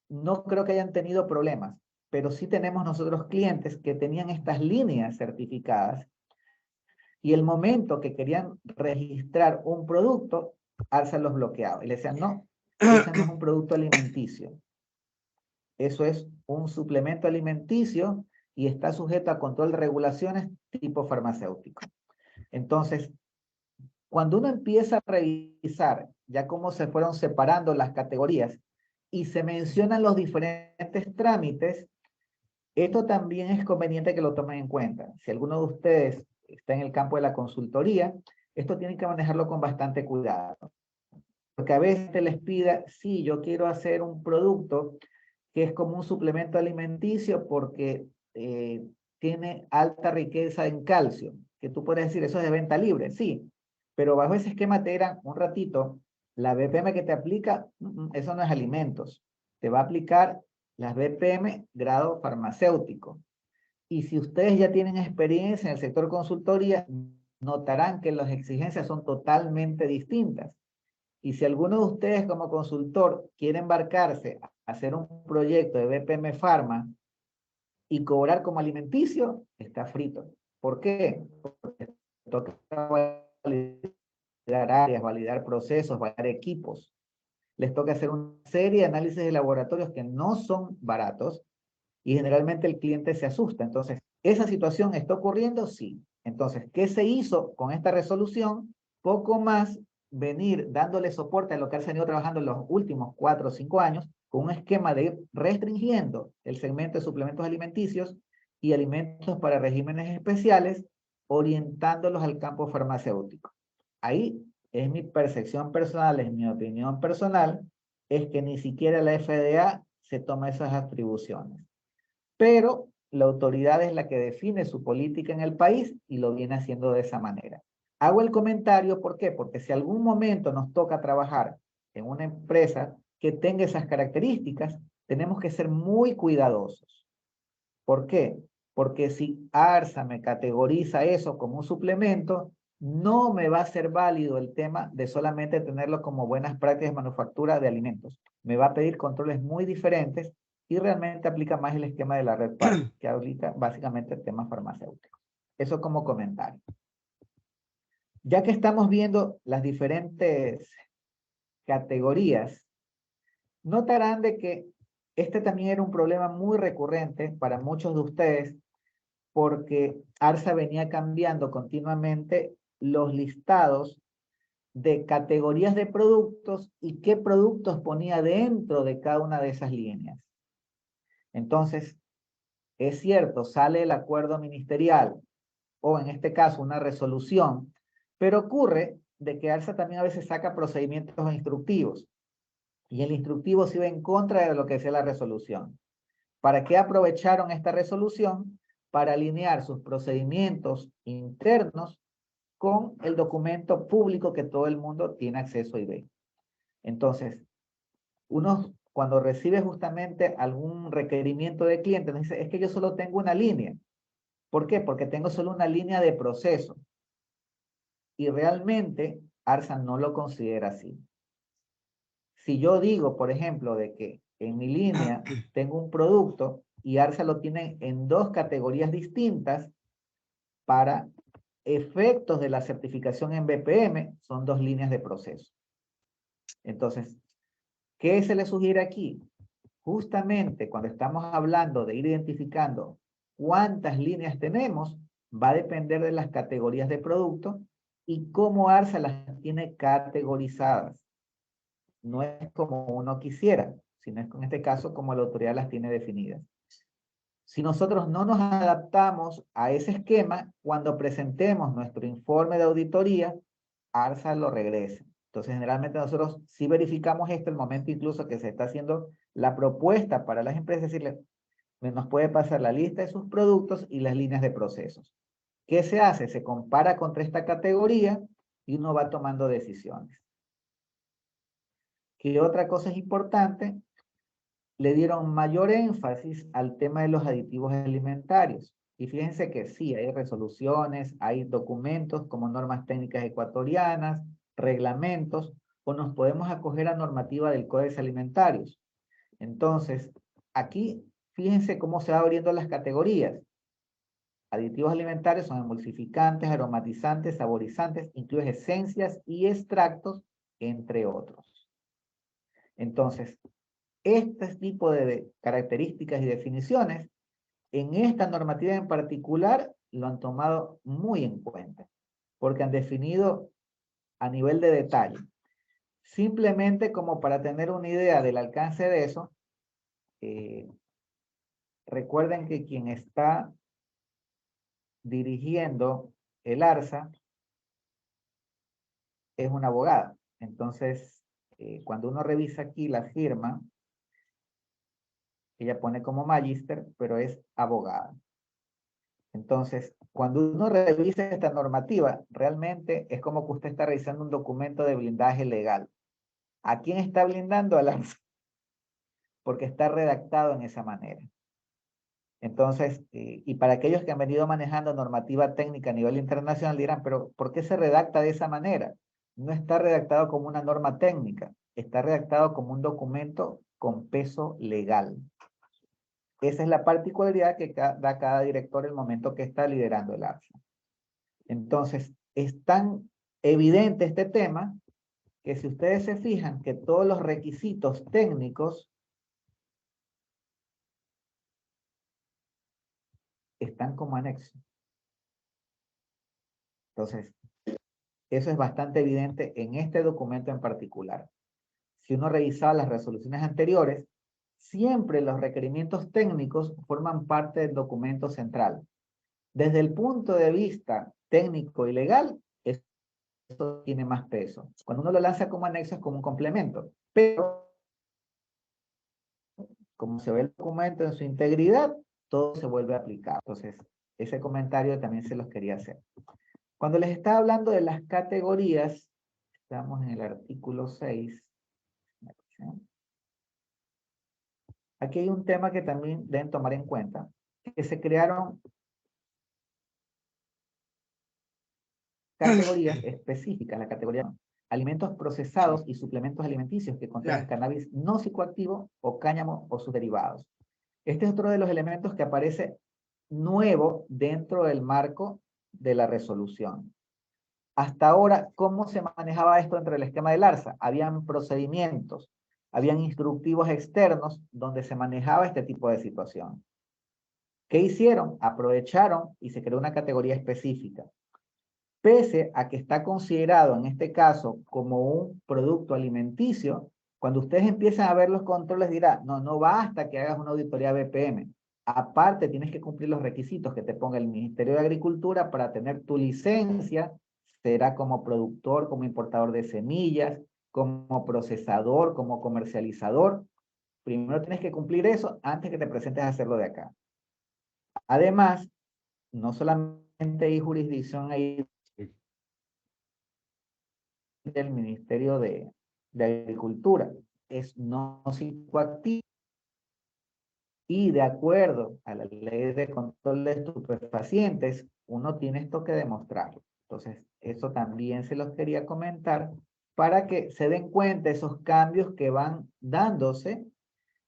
No creo que hayan tenido problemas, pero sí tenemos nosotros clientes que tenían estas líneas certificadas y el momento que querían registrar un producto, ARSA los bloqueaba y le decían, no, ese no es un producto alimenticio. Eso es un suplemento alimenticio y está sujeto a control de regulaciones tipo farmacéutico. Entonces, cuando uno empieza a revisar ya cómo se fueron separando las categorías y se mencionan los diferentes trámites, esto también es conveniente que lo tomen en cuenta. Si alguno de ustedes está en el campo de la consultoría, esto tienen que manejarlo con bastante cuidado. Porque a veces les pida, sí, yo quiero hacer un producto que es como un suplemento alimenticio porque tiene alta riqueza en calcio, que tú puedes decir, eso es de venta libre, sí, pero bajo ese esquema te dirán, un ratito, la BPM que te aplica, eso no es alimentos, te va a aplicar las BPM grado farmacéutico. Y si ustedes ya tienen experiencia en el sector consultoría, notarán que las exigencias son totalmente distintas. Y si alguno de ustedes como consultor quiere embarcarse a hacer un proyecto de BPM Pharma y cobrar como alimenticio, está frito. ¿Por qué? Porque toca validar áreas, validar procesos, validar equipos. Les toca hacer una serie de análisis de laboratorios que no son baratos y generalmente el cliente se asusta. Entonces, ¿esa situación está ocurriendo? Sí. Entonces, ¿qué se hizo con esta resolución? Poco más venir dándole soporte a lo que han venido trabajando en los últimos 4 o 5 años, con un esquema de ir restringiendo el segmento de suplementos alimenticios y alimentos para regímenes especiales, orientándolos al campo farmacéutico. Ahí es mi percepción personal, es mi opinión personal, es que ni siquiera la FDA se toma esas atribuciones. Pero la autoridad es la que define su política en el país y lo viene haciendo de esa manera. Hago el comentario, ¿por qué? Porque si algún momento nos toca trabajar en una empresa que tenga esas características, tenemos que ser muy cuidadosos. ¿Por qué? Porque si ARSA me categoriza eso como un suplemento, no me va a ser válido el tema de solamente tenerlo como buenas prácticas de manufactura de alimentos. Me va a pedir controles muy diferentes y realmente aplica más el esquema de la Red PAR, que aplica básicamente el tema farmacéutico. Eso como comentario. Ya que estamos viendo las diferentes categorías, notarán de que este también era un problema muy recurrente para muchos de ustedes, porque ARSA venía cambiando continuamente los listados de categorías de productos y qué productos ponía dentro de cada una de esas líneas. Entonces, es cierto, sale el acuerdo ministerial, o en este caso una resolución, pero ocurre de que ARSA también a veces saca procedimientos instructivos, y el instructivo se iba en contra de lo que decía la resolución. ¿Para qué aprovecharon esta resolución? Para alinear sus procedimientos internos con el documento público que todo el mundo tiene acceso y ve. Entonces, uno cuando recibe justamente algún requerimiento de cliente, nos dice, es que yo solo tengo una línea. ¿Por qué? Porque tengo solo una línea de proceso. Y realmente ARSA no lo considera así. Si yo digo, por ejemplo, de que en mi línea tengo un producto y ARSA lo tiene en dos categorías distintas, para efectos de la certificación en BPM, son dos líneas de proceso. Entonces, ¿qué se le sugiere aquí? Justamente cuando estamos hablando de ir identificando cuántas líneas tenemos, va a depender de las categorías de producto y cómo ARSA las tiene categorizadas. No es como uno quisiera, sino es en este caso como la autoridad las tiene definidas. Si nosotros no nos adaptamos a ese esquema, cuando presentemos nuestro informe de auditoría, ARSA lo regresa. Entonces, generalmente nosotros sí verificamos esto el momento incluso que se está haciendo la propuesta para las empresas, decirle, nos puede pasar la lista de sus productos y las líneas de procesos. ¿Qué se hace? Se compara contra esta categoría y uno va tomando decisiones. ¿Qué otra cosa es importante? Le dieron mayor énfasis al tema de los aditivos alimentarios. Y fíjense que sí, hay resoluciones, hay documentos como normas técnicas ecuatorianas, reglamentos, o nos podemos acoger a normativa del Códex Alimentarios. Entonces, aquí fíjense cómo se va abriendo las categorías. Aditivos alimentarios son emulsificantes, aromatizantes, saborizantes, incluyen esencias y extractos, entre otros. Entonces, este tipo de características y definiciones, en esta normativa en particular, lo han tomado muy en cuenta, porque han definido a nivel de detalle. Simplemente como para tener una idea del alcance de eso, recuerden que quien está dirigiendo el ARSA es una abogada. Entonces, cuando uno revisa aquí la firma, ella pone como magíster, pero es abogada. Entonces, cuando uno revisa esta normativa, realmente es como que usted está revisando un documento de blindaje legal. ¿A quién está blindando? Al ARSA. Porque está redactado en esa manera. Entonces, y para aquellos que han venido manejando normativa técnica a nivel internacional dirán, pero ¿por qué se redacta de esa manera? No está redactado como una norma técnica, está redactado como un documento con peso legal. Esa es la particularidad que da cada director el momento que está liderando el ARSA. Entonces, es tan evidente este tema que si ustedes se fijan que todos los requisitos técnicos están como anexo. Entonces, eso es bastante evidente en este documento en particular. Si uno revisa las resoluciones anteriores, siempre los requerimientos técnicos forman parte del documento central. Desde el punto de vista técnico y legal, esto tiene más peso. Cuando uno lo lanza como anexo es como un complemento, pero como se ve el documento en su integridad, todo se vuelve a aplicar. Entonces, ese comentario también se los quería hacer. Cuando les estaba hablando de las categorías, estamos en el artículo 6. Aquí hay un tema que también deben tomar en cuenta, que se crearon categorías específicas, la categoría alimentos procesados y suplementos alimenticios que contienen cannabis no psicoactivo o cáñamo o sus derivados. Este es otro de los elementos que aparece nuevo dentro del marco de la resolución. Hasta ahora, ¿cómo se manejaba esto dentro del esquema del ARSA? Habían procedimientos, habían instructivos externos donde se manejaba este tipo de situación. ¿Qué hicieron? Aprovecharon y se creó una categoría específica. Pese a que está considerado en este caso como un producto alimenticio, cuando ustedes empiezan a ver los controles dirá, no, no basta que hagas una auditoría BPM. Aparte tienes que cumplir los requisitos que te ponga el Ministerio de Agricultura para tener tu licencia, será como productor, como importador de semillas, como procesador, como comercializador. Primero tienes que cumplir eso antes que te presentes a hacerlo de acá. Además, no solamente hay jurisdicción ahí del Ministerio de Agricultura, es no psicoactivo y de acuerdo a la ley de control de estupefacientes, uno tiene esto que demostrarlo. Entonces, eso también se los quería comentar para que se den cuenta esos cambios que van dándose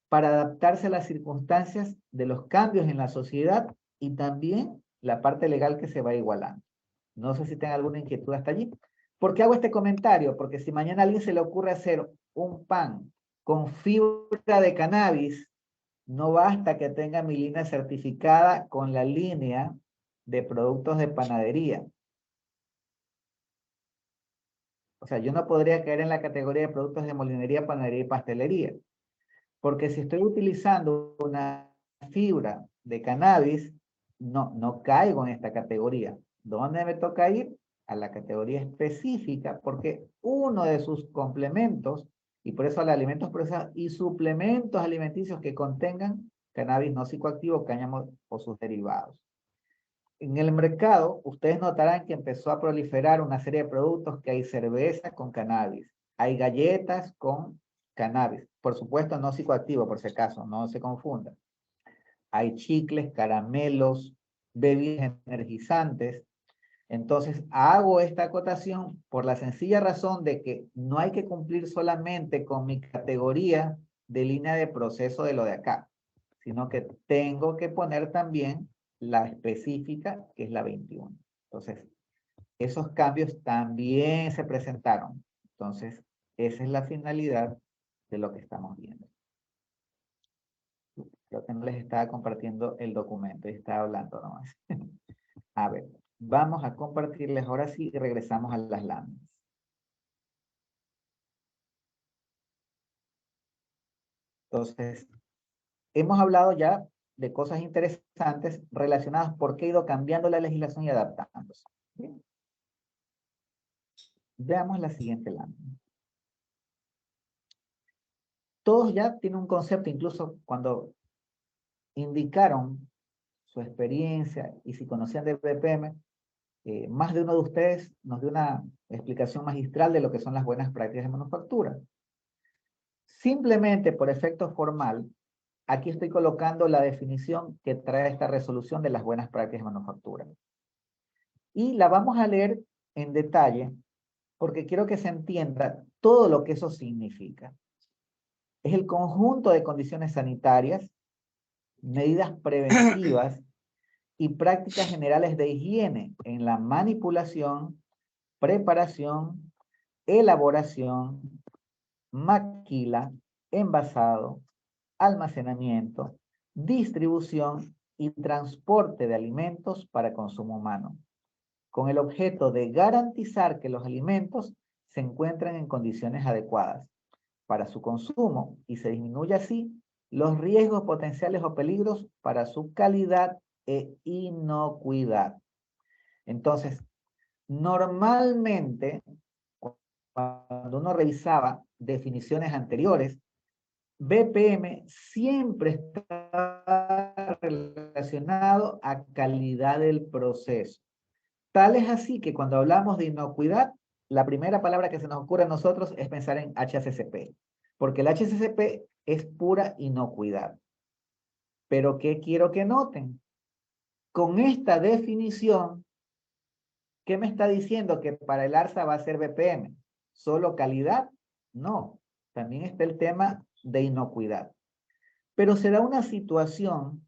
para adaptarse a las circunstancias de los cambios en la sociedad y también la parte legal que se va igualando. No sé si tengan alguna inquietud hasta allí. ¿Por qué hago este comentario? Porque si mañana a alguien se le ocurre hacer un pan con fibra de cannabis, no basta que tenga mi línea certificada con la línea de productos de panadería. O sea, yo no podría caer en la categoría de productos de molinería, panadería y pastelería. Porque si estoy utilizando una fibra de cannabis, no caigo en esta categoría. ¿Dónde me toca ir? A la categoría específica, porque uno de sus complementos, y por eso los alimentos procesados y suplementos alimenticios que contengan cannabis no psicoactivo, cáñamo o sus derivados. En el mercado, ustedes notarán que empezó a proliferar una serie de productos que hay cerveza con cannabis, hay galletas con cannabis, por supuesto no psicoactivo, por si acaso, no se confunda. Hay chicles, caramelos, bebidas energizantes. Entonces, hago esta acotación por la sencilla razón de que no hay que cumplir solamente con mi categoría de línea de proceso de lo de acá, sino que tengo que poner también la específica, que es la 21. Entonces, esos cambios también se presentaron. Entonces, esa es la finalidad de lo que estamos viendo. Creo que no les estaba compartiendo el documento, y estaba hablando nomás. A ver, vamos a compartirles ahora sí y regresamos a las láminas. Entonces, hemos hablado ya de cosas interesantes relacionadas por qué ha ido cambiando la legislación y adaptándose. Bien. Veamos la siguiente lámina. Todos ya tienen un concepto, incluso cuando indicaron su experiencia y si conocían del BPM, más de uno de ustedes nos dio una explicación magistral de lo que son las buenas prácticas de manufactura. Simplemente por efecto formal, aquí estoy colocando la definición que trae esta resolución de las buenas prácticas de manufactura. Y la vamos a leer en detalle porque quiero que se entienda todo lo que eso significa. Es el conjunto de condiciones sanitarias, medidas preventivas y prácticas generales de higiene en la manipulación, preparación, elaboración, maquila, envasado, almacenamiento, distribución y transporte de alimentos para consumo humano, con el objeto de garantizar que los alimentos se encuentren en condiciones adecuadas para su consumo y se disminuya así los riesgos potenciales o peligros para su calidad e inocuidad. Entonces, normalmente, cuando uno revisaba definiciones anteriores, BPM siempre está relacionado a calidad del proceso. Tal es así que cuando hablamos de inocuidad, la primera palabra que se nos ocurre a nosotros es pensar en HACCP, porque el HACCP es pura inocuidad. Pero ¿qué quiero que noten? Con esta definición, ¿qué me está diciendo? Que para el ARSA va a ser BPM. ¿Solo calidad? No. También está el tema de inocuidad. Pero será una situación,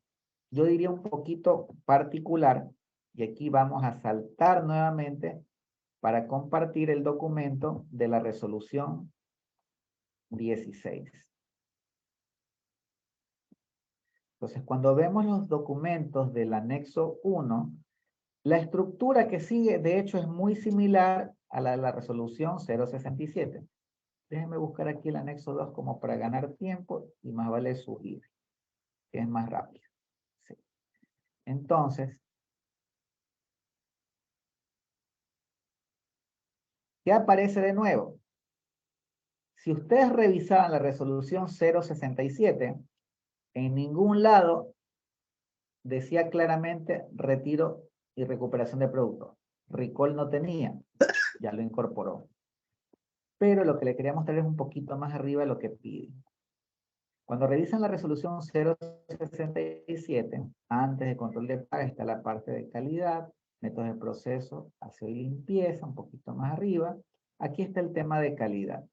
yo diría un poquito particular, Y aquí vamos a saltar nuevamente para compartir el documento de la resolución 16. Entonces, cuando vemos los documentos del anexo 1, la estructura que sigue, de hecho, es muy similar a la de la resolución 067. Déjenme buscar aquí el anexo 2 como para ganar tiempo y más vale subir, que es más rápido. Sí. Entonces, ¿qué aparece de nuevo? Si ustedes revisaban la resolución 067, en ningún lado decía claramente retiro y recuperación de productos. Recall no tenía, ya lo incorporó. Pero lo que le quería mostrar es un poquito más arriba lo que pide. Cuando revisan la resolución 067, antes de control de paga está la parte de calidad, métodos de proceso, aseo y limpieza, un poquito más arriba. Aquí está el tema de calidad.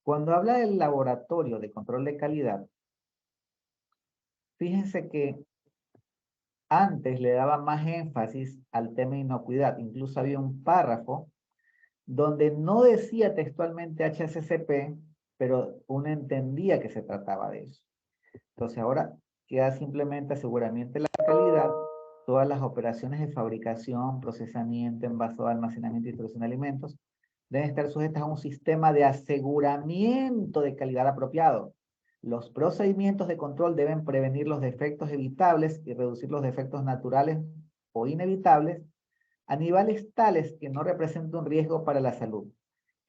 Cuando habla del laboratorio de control de calidad, fíjense que antes le daba más énfasis al tema de inocuidad. Incluso había un párrafo donde no decía textualmente HACCP, pero uno entendía que se trataba de eso. Entonces ahora queda simplemente aseguramiento de la calidad, todas las operaciones de fabricación, procesamiento, envasado, almacenamiento y distribución de alimentos deben estar sujetas a un sistema de aseguramiento de calidad apropiado. Los procedimientos de control deben prevenir los defectos evitables y reducir los defectos naturales o inevitables a niveles tales que no representen un riesgo para la salud.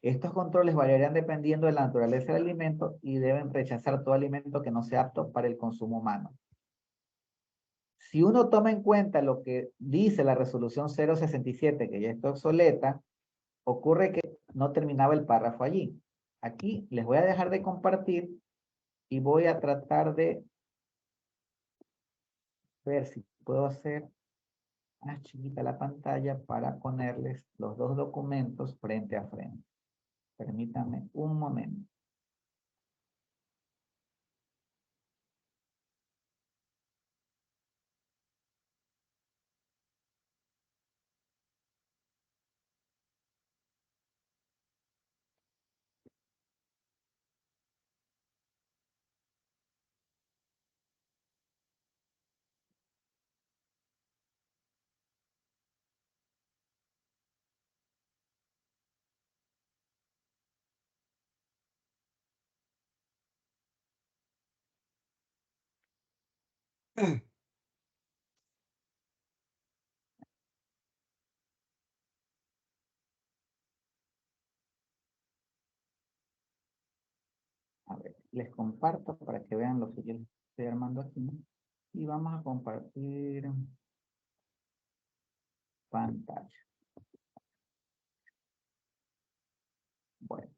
Estos controles variarán dependiendo de la naturaleza del alimento y deben rechazar todo alimento que no sea apto para el consumo humano. Si uno toma en cuenta lo que dice la resolución 067, que ya está obsoleta, ocurre que no terminaba el párrafo allí. Aquí les voy a dejar de compartir y voy a tratar de ver si puedo hacer más chiquita la pantalla para ponerles los dos documentos frente a frente. Permítanme un momento. A ver, les comparto para que vean lo que yo estoy armando aquí. Y vamos a compartir pantalla. Bueno,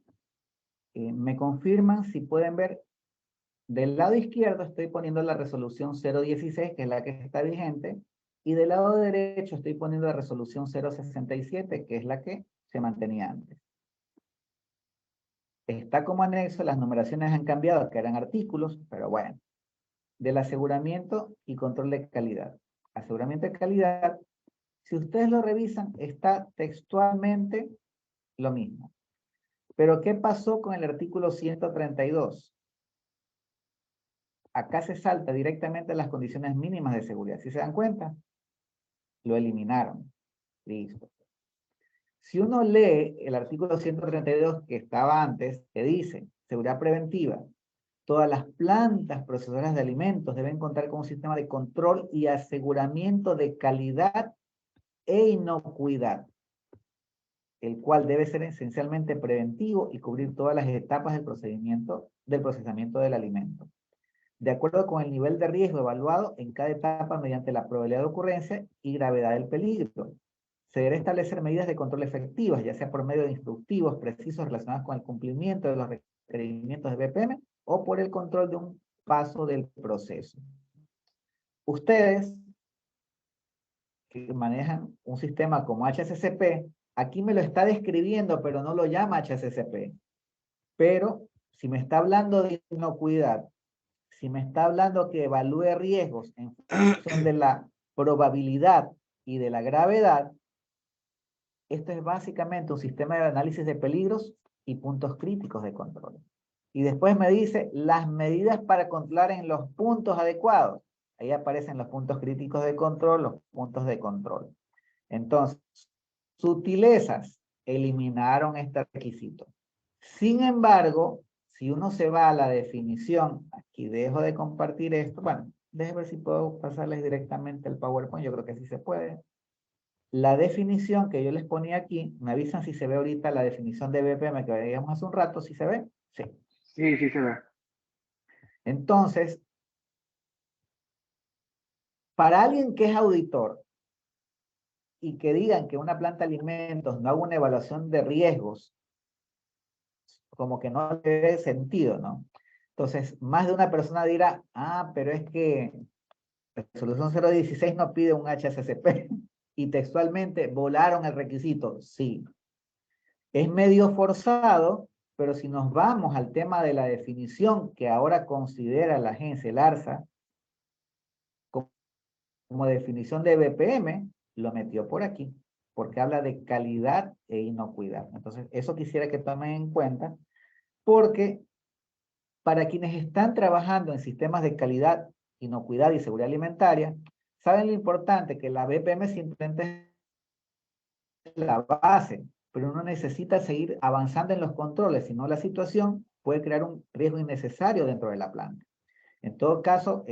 me confirman si pueden ver. Del lado izquierdo estoy poniendo la resolución 016, que es la que está vigente, y del lado derecho estoy poniendo la resolución 067, que es la que se mantenía antes. Está como anexo, las numeraciones han cambiado, que eran artículos, pero bueno. Del aseguramiento y control de calidad. Aseguramiento de calidad, si ustedes lo revisan, está textualmente lo mismo. Pero ¿qué pasó con el artículo 132? Acá se salta directamente las condiciones mínimas de seguridad. ¿Sí se dan cuenta? Lo eliminaron. Listo. Si uno lee el artículo 132 que estaba antes, que dice, seguridad preventiva, todas las plantas procesadoras de alimentos deben contar con un sistema de control y aseguramiento de calidad e inocuidad, el cual debe ser esencialmente preventivo y cubrir todas las etapas del procedimiento del procesamiento del alimento, de acuerdo con el nivel de riesgo evaluado en cada etapa mediante la probabilidad de ocurrencia y gravedad del peligro. Se debe establecer medidas de control efectivas, ya sea por medio de instructivos precisos relacionados con el cumplimiento de los requerimientos de BPM o por el control de un paso del proceso. Ustedes que manejan un sistema como HACCP, aquí me lo está describiendo, pero no lo llama HACCP. Pero si me está hablando de inocuidad, Si me está hablando que evalúe riesgos en función de la probabilidad y de la gravedad, esto es básicamente un sistema de análisis de peligros y puntos críticos de control. Y después me dice las medidas para controlar en los puntos adecuados. Ahí aparecen los puntos críticos de control, los puntos de control. Entonces, sutilezas eliminaron este requisito. Sin embargo, si uno se va a la definición, aquí dejo de compartir esto, bueno, déjenme ver si puedo pasarles directamente el PowerPoint, yo creo que sí se puede. La definición que yo les ponía aquí, me avisan si se ve ahorita la definición de BPM que veíamos hace un rato, ¿sí se ve? Sí. Sí, sí se ve. Entonces, para alguien que es auditor y que digan que una planta de alimentos no haga una evaluación de riesgos, como que no tiene sentido, ¿no? Entonces, más de una persona dirá, ah, pero es que la resolución 016 no pide un HACCP y textualmente volaron el requisito. Sí. Es medio forzado, pero si nos vamos al tema de la definición que ahora considera la agencia, el ARSA, como definición de BPM, lo metió por aquí, porque habla de calidad e inocuidad. Entonces, eso quisiera que tomen en cuenta, porque para quienes están trabajando en sistemas de calidad, inocuidad y seguridad alimentaria, saben lo importante que la BPM simplemente es la base, pero uno necesita seguir avanzando en los controles, si no la situación puede crear un riesgo innecesario dentro de la planta. En todo caso,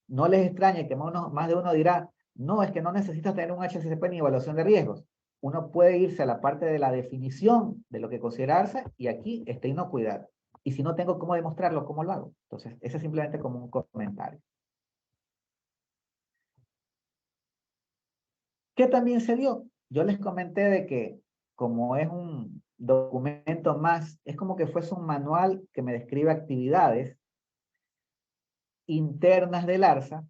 no les extrañe que más de uno dirá, no, es que no necesitas tener un HACCP ni evaluación de riesgos. Uno puede irse a la parte de la definición de lo que considera ARSA y aquí está inocuidad. Y si no tengo cómo demostrarlo, ¿cómo lo hago? Entonces, ese es simplemente como un comentario. ¿Qué también se dio? Yo les comenté de que como es un documento más, es como que fuese un manual que me describe actividades internas del ARSA.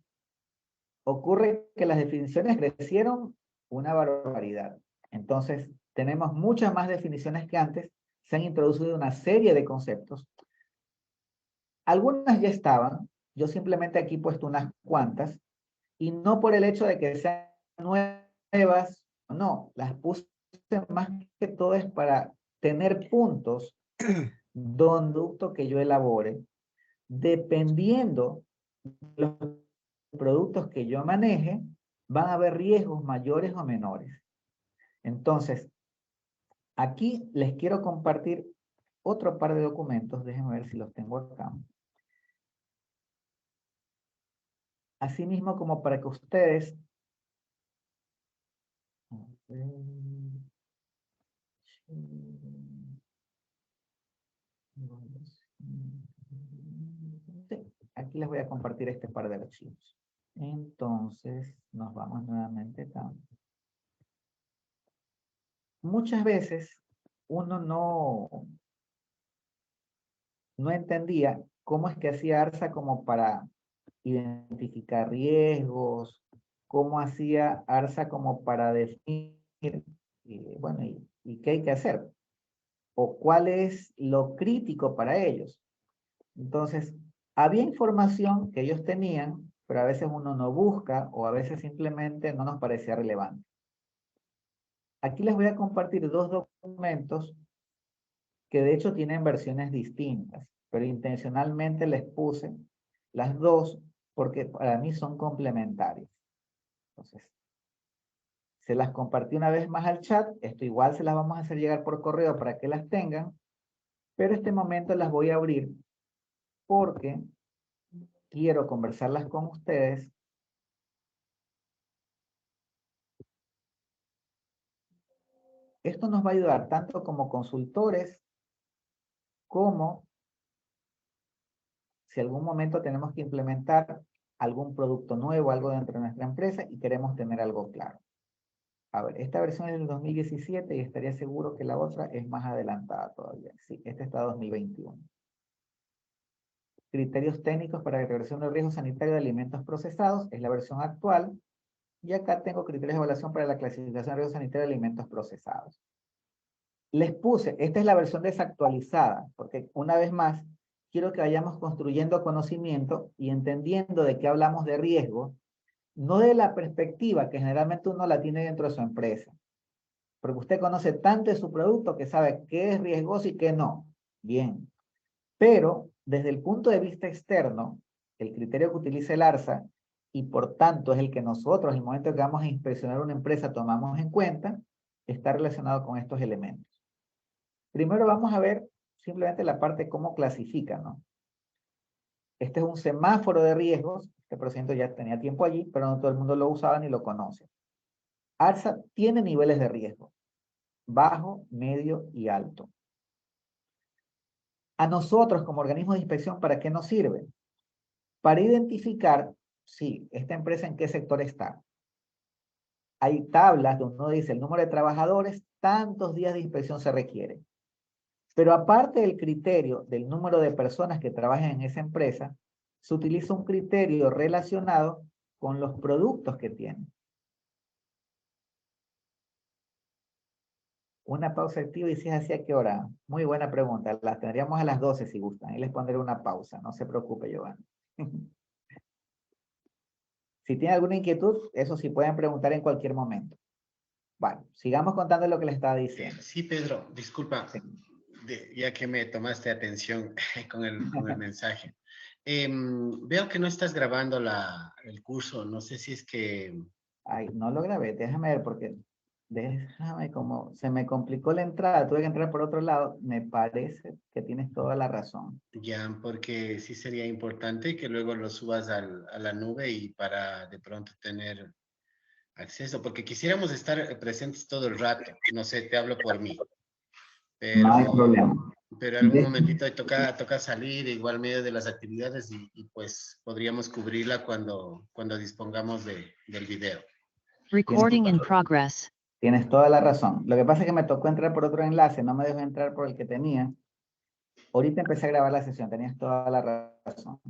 Ocurre que las definiciones crecieron una barbaridad. Entonces, tenemos muchas más definiciones que antes. Se han introducido una serie de conceptos. Algunas ya estaban. Yo simplemente aquí he puesto unas cuantas. Y no por el hecho de que sean nuevas. No, las puse más que todo es para tener puntos donde que yo elabore, dependiendo de los productos que yo maneje, van a haber riesgos mayores o menores. Entonces, aquí les quiero compartir otro par de documentos. Déjenme ver si los tengo acá. Asimismo, como para que ustedes... Sí, aquí les voy a compartir este par de archivos. Entonces, nos vamos nuevamente acá. Muchas veces uno no entendía cómo es que hacía ARSA como para identificar riesgos, cómo hacía ARSA como para definir, bueno, y qué hay que hacer, o cuál es lo crítico para ellos. Entonces, había información que ellos tenían, pero a veces uno no busca o a veces simplemente no nos parecía relevante. Aquí les voy a compartir dos documentos que de hecho tienen versiones distintas, pero intencionalmente les puse las dos porque para mí son complementarias. Entonces, se las compartí una vez más al chat, esto igual se las vamos a hacer llegar por correo para que las tengan, pero este momento las voy a abrir porque quiero conversarlas con ustedes. Esto nos va a ayudar tanto como consultores como si algún momento tenemos que implementar algún producto nuevo, algo dentro de nuestra empresa y queremos tener algo claro. A ver, esta versión es del 2017 y estaría seguro que la otra es más adelantada todavía. Sí, esta está 2021. Criterios técnicos para la reversión del riesgo sanitario de alimentos procesados es la versión actual. Y acá tengo criterios de evaluación para la clasificación de riesgo sanitario de alimentos procesados. Les puse, esta es la versión desactualizada, porque una vez más, quiero que vayamos construyendo conocimiento y entendiendo de qué hablamos de riesgo, no de la perspectiva que generalmente uno la tiene dentro de su empresa. Porque usted conoce tanto de su producto que sabe qué es riesgoso y qué no. Bien. Pero desde el punto de vista externo, el criterio que utiliza el ARSA, y por tanto es el que nosotros, en el momento que vamos a inspeccionar una empresa, tomamos en cuenta, está relacionado con estos elementos. Primero vamos a ver simplemente la parte cómo clasifica, ¿no? Este es un semáforo de riesgos. Este procedimiento ya tenía tiempo allí, pero no todo el mundo lo usaba ni lo conoce. ARSA tiene niveles de riesgo: bajo, medio y alto. A nosotros como organismo de inspección, ¿para qué nos sirve? Para identificar, sí, esta empresa en qué sector está. Hay tablas donde uno dice el número de trabajadores, tantos días de inspección se requiere. Pero aparte del criterio del número de personas que trabajan en esa empresa, se utiliza un criterio relacionado con los productos que tiene. Una pausa activa, y si es así, ¿a qué hora? Muy buena pregunta. La tendríamos a las 12 si gustan. Ahí les pondré una pausa. No se preocupe, Giovanni. Si tienen alguna inquietud, eso sí pueden preguntar en cualquier momento. Bueno, sigamos contando lo que les estaba diciendo. Sí, Pedro, disculpa, Sí. ya que me tomaste atención con el mensaje. Veo que no estás grabando el curso, no sé si es que... Ay, no lo grabé, déjame ver porque como se me complicó la entrada, tuve que entrar por otro lado. Me parece que tienes toda la razón. Ya, porque sí sería importante que luego lo subas a la nube y para de pronto tener acceso, porque quisiéramos estar presentes todo el rato. No sé, te hablo por mí. No hay problema. Pero algún momentito toca salir igual medio de las actividades y pues podríamos cubrirla cuando dispongamos del video. Recording in progress. Tienes toda la razón. Lo que pasa es que me tocó entrar por otro enlace, no me dejó entrar por el que tenía. Ahorita empecé a grabar la sesión, tenías toda la razón.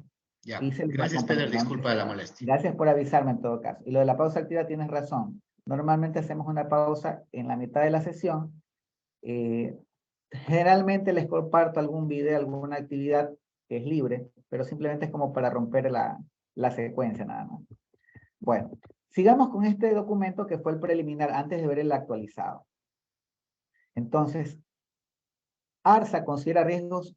Ya, Hice el gracias botón, Pedro, pero no disculpa la molestia. Gracias por avisarme en todo caso. Y lo de la pausa activa tienes razón. Normalmente hacemos una pausa en la mitad de la sesión. Generalmente les comparto algún video, alguna actividad que es libre, pero simplemente es como para romper la secuencia nada más. Bueno, sigamos con este documento que fue el preliminar antes de ver el actualizado. Entonces, ARSA considera riesgos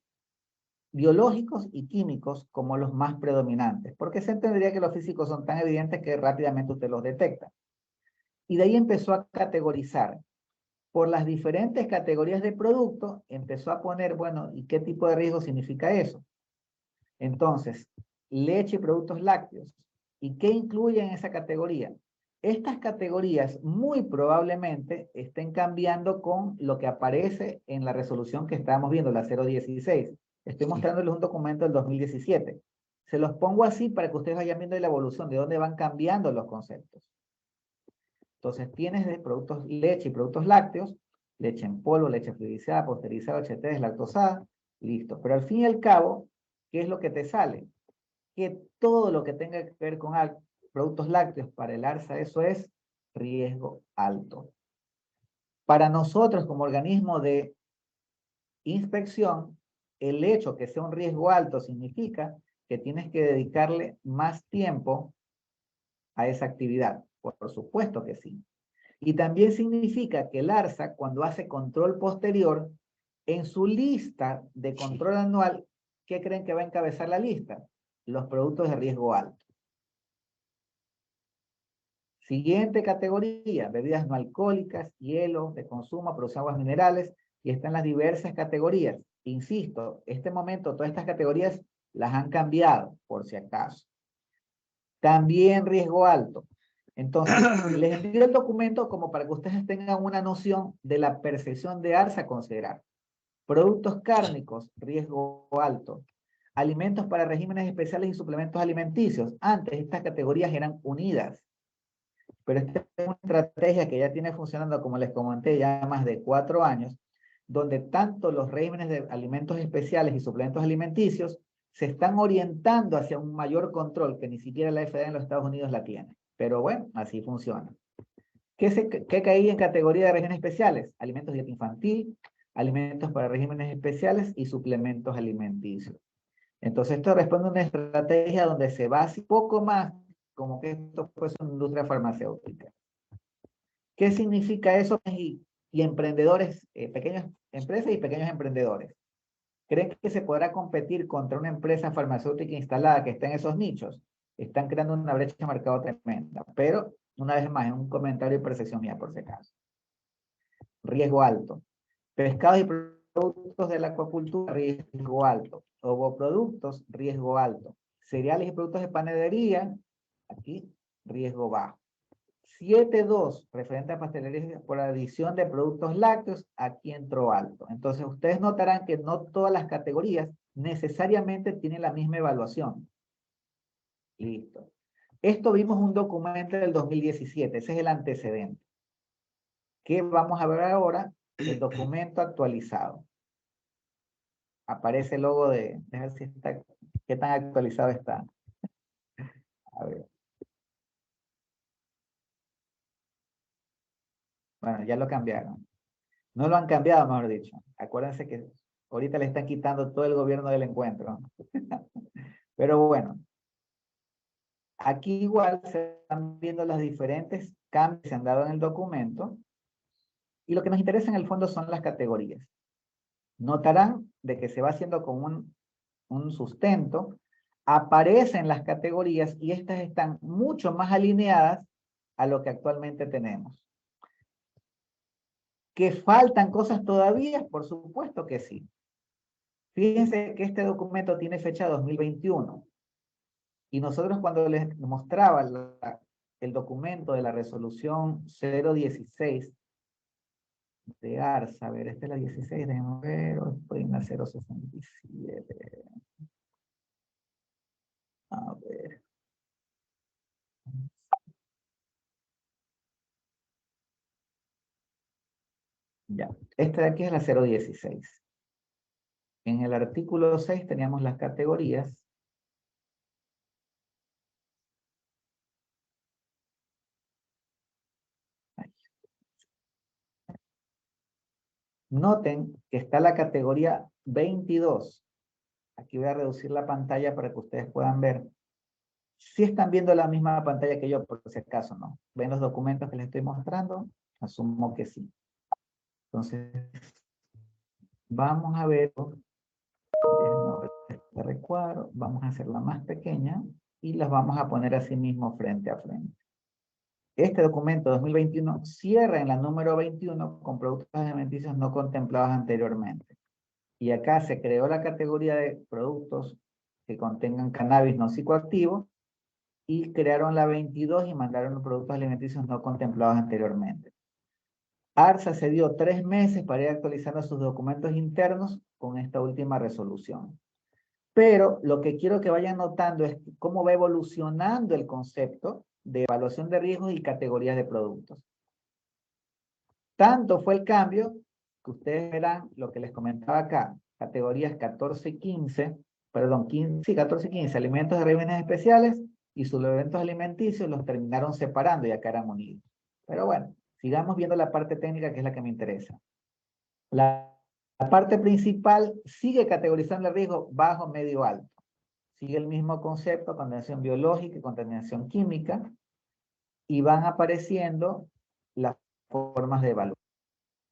biológicos y químicos como los más predominantes, porque se entendería que los físicos son tan evidentes que rápidamente usted los detecta. Y de ahí empezó a categorizar. Por las diferentes categorías de producto, empezó a poner, bueno, ¿y qué tipo de riesgo significa eso? Entonces, leche y productos lácteos. ¿Y qué incluye en esa categoría? Estas categorías muy probablemente estén cambiando con lo que aparece en la resolución que estábamos viendo, la 016. Estoy mostrándoles un documento del 2017. Se los pongo así para que ustedes vayan viendo la evolución, de dónde van cambiando los conceptos. Entonces tienes de productos leche y productos lácteos, leche en polvo, leche fluidizada, pasteurizada, HT deslactosada, listo. Pero al fin y al cabo, ¿qué es lo que te sale? Que todo lo que tenga que ver con productos lácteos para el ARSA, eso es riesgo alto. Para nosotros como organismo de inspección, el hecho que sea un riesgo alto significa que tienes que dedicarle más tiempo a esa actividad. Por supuesto que sí. Y también significa que el ARSA, cuando hace control posterior, en su lista de control anual, ¿qué creen que va a encabezar la lista? Los productos de riesgo alto. Siguiente categoría, bebidas no alcohólicas, hielo de consumo, producción de aguas minerales, y están las diversas categorías. Insisto, este momento todas estas categorías las han cambiado, por si acaso. También riesgo alto. Entonces, les envío el documento como para que ustedes tengan una noción de la percepción de ARSA a considerar. Productos cárnicos, riesgo alto. Alimentos para regímenes especiales y suplementos alimenticios. Antes estas categorías eran unidas. Pero esta es una estrategia que ya tiene funcionando, como les comenté, ya más de 4 años, donde tanto los regímenes de alimentos especiales y suplementos alimenticios se están orientando hacia un mayor control que ni siquiera la FDA en los Estados Unidos la tiene. Pero bueno, así funciona. ¿Qué caía en categoría de regímenes especiales? Alimentos de dieta infantil, alimentos para regímenes especiales y suplementos alimenticios. Entonces esto responde a una estrategia donde se va así poco más, como que esto fuese una industria farmacéutica. ¿Qué significa eso? Y emprendedores, pequeñas empresas y pequeños emprendedores. ¿Creen que se podrá competir contra una empresa farmacéutica instalada que está en esos nichos? Están creando una brecha de mercado tremenda. Pero, una vez más, es un comentario y percepción mía, por si acaso. Riesgo alto. Pescados y productos de la acuacultura, riesgo alto. Ovoproductos, riesgo alto. Cereales y productos de panadería, aquí, riesgo bajo. 7.2, referente a pastelería por adición de productos lácteos, aquí entró alto. Entonces, ustedes notarán que no todas las categorías necesariamente tienen la misma evaluación. Listo. Esto vimos un documento del 2017, ese es el antecedente. ¿Qué vamos a ver ahora? El documento actualizado. Aparece el logo de, déjame ver si está, qué tan actualizado está. A ver. Bueno, ya lo cambiaron. No lo han cambiado, mejor dicho. Acuérdense que ahorita le están quitando todo el gobierno del encuentro. Pero bueno, aquí igual se están viendo los diferentes cambios que se han dado en el documento. Y lo que nos interesa en el fondo son las categorías. Notarán de que se va haciendo con un sustento. Aparecen las categorías y estas están mucho más alineadas a lo que actualmente tenemos. ¿Que faltan cosas todavía? Por supuesto que sí. Fíjense que este documento tiene fecha 2021. Y nosotros cuando les mostraba el documento de la resolución 016 de ARSA, a ver, esta es la 16, déjenme ver, estoy en la 067. A ver. Ya, esta de aquí es la 016. En el artículo 6 teníamos las categorías. Noten que está la categoría 22. Aquí voy a reducir la pantalla para que ustedes puedan ver. Si están viendo la misma pantalla que yo, por si acaso, ¿no? ¿Ven los documentos que les estoy mostrando? Asumo que sí. Entonces, vamos a ver. Déjenme ver este recuadro. Vamos a hacerla más pequeña y las vamos a poner así mismo frente a frente. Este documento 2021 cierra en la número 21 con productos alimenticios no contemplados anteriormente. Y acá se creó la categoría de productos que contengan cannabis no psicoactivo y crearon la 22 y mandaron los productos alimenticios no contemplados anteriormente. ARSA se dio 3 meses para ir actualizando sus documentos internos con esta última resolución. Pero lo que quiero que vayan notando es cómo va evolucionando el concepto de evaluación de riesgos y categorías de productos. Tanto fue el cambio que ustedes verán lo que les comentaba acá, categorías 14 y 15, perdón, 14 y 15, alimentos de regímenes especiales y suplementos alimenticios los terminaron separando y acá eran unidos. Pero bueno, sigamos viendo la parte técnica que es la que me interesa. La parte principal sigue categorizando el riesgo bajo, medio, alto. Sigue el mismo concepto, contaminación biológica y contaminación química, y van apareciendo las formas de evaluar.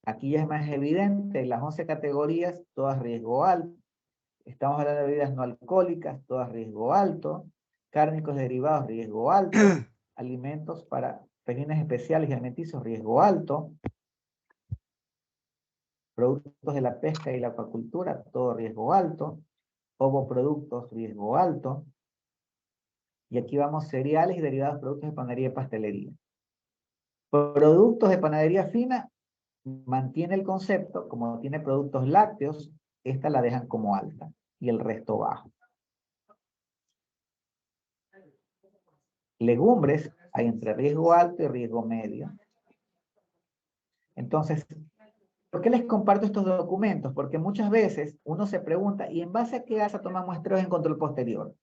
Aquí ya es más evidente, las 11 categorías, todas riesgo alto. Estamos hablando de bebidas no alcohólicas, todas riesgo alto. Cárnicos derivados, riesgo alto. Alimentos para fines especiales y alimenticios, riesgo alto. Productos de la pesca y la acuacultura, todo riesgo alto. Ovoproductos, riesgo alto. Y aquí vamos cereales y derivados productos de panadería y pastelería. Productos de panadería fina, mantiene el concepto, como tiene productos lácteos, esta la dejan como alta y el resto bajo. Legumbres, hay entre riesgo alto y riesgo medio. Entonces, ¿por qué les comparto estos documentos? Porque muchas veces uno se pregunta, ¿y en base a qué ARSA toma muestreos en control posterior?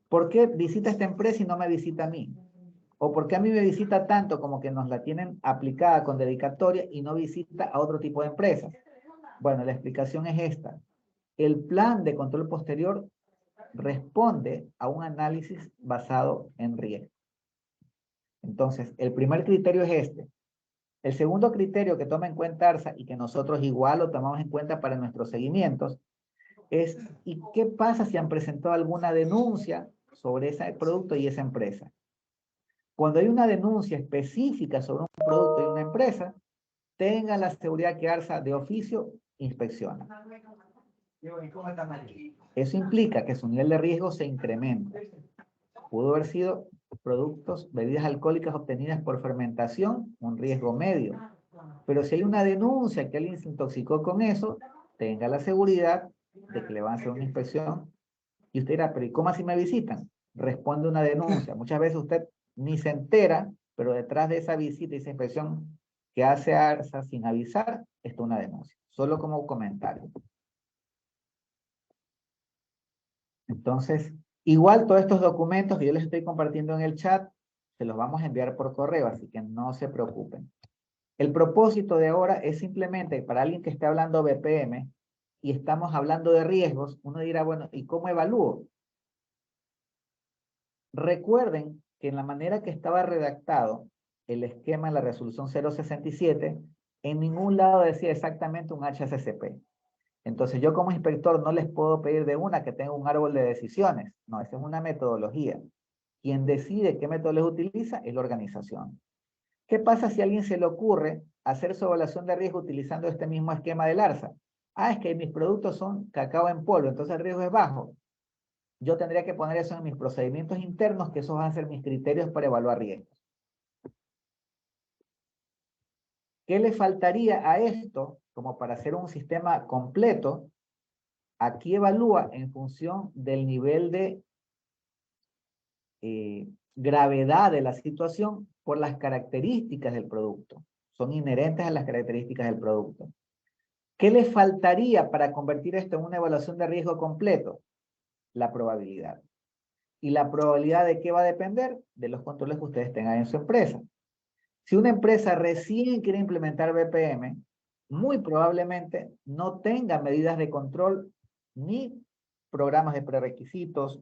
¿Por qué visita esta empresa y no me visita a mí? ¿O por qué a mí me visita tanto como que nos la tienen aplicada con dedicatoria y no visita a otro tipo de empresas? Bueno, la explicación es esta. El plan de control posterior responde a un análisis basado en riesgo. Entonces, el primer criterio es este. El segundo criterio que toma en cuenta ARSA y que nosotros igual lo tomamos en cuenta para nuestros seguimientos es, ¿y qué pasa si han presentado alguna denuncia sobre ese producto y esa empresa? Cuando hay una denuncia específica sobre un producto y una empresa, tengan la seguridad que ARSA de oficio inspecciona. Eso implica que su nivel de riesgo se incrementa. Pudo haber sido productos, bebidas alcohólicas obtenidas por fermentación, un riesgo medio. Pero si hay una denuncia que alguien se intoxicó con eso, tenga la seguridad de que le van a hacer una inspección. Y usted dirá, pero ¿y cómo así me visitan? Responde una denuncia. Muchas veces usted ni se entera, pero detrás de esa visita y esa inspección que hace ARSA sin avisar, está una denuncia. Solo como comentario. Entonces, igual todos estos documentos que yo les estoy compartiendo en el chat, se los vamos a enviar por correo, así que no se preocupen. El propósito de ahora es simplemente para alguien que esté hablando BPM y estamos hablando de riesgos, uno dirá, bueno, ¿y cómo evalúo? Recuerden que en la manera que estaba redactado el esquema en la resolución 067, en ningún lado decía exactamente un HACCP. Entonces yo como inspector no les puedo pedir de una que tenga un árbol de decisiones. No, esa es una metodología. Quien decide qué métodos utiliza es la organización. ¿Qué pasa si a alguien se le ocurre hacer su evaluación de riesgo utilizando este mismo esquema del ARSA? Ah, es que mis productos son cacao en polvo, entonces el riesgo es bajo. Yo tendría que poner eso en mis procedimientos internos, que esos van a ser mis criterios para evaluar riesgos. ¿Qué le faltaría a esto como para hacer un sistema completo? Aquí evalúa en función del nivel de gravedad de la situación por las características del producto. Son inherentes a las características del producto. ¿Qué le faltaría para convertir esto en una evaluación de riesgo completo? La probabilidad. ¿Y la probabilidad de qué va a depender? De los controles que ustedes tengan en su empresa. Si una empresa recién quiere implementar BPM, muy probablemente no tenga medidas de control ni programas de prerequisitos,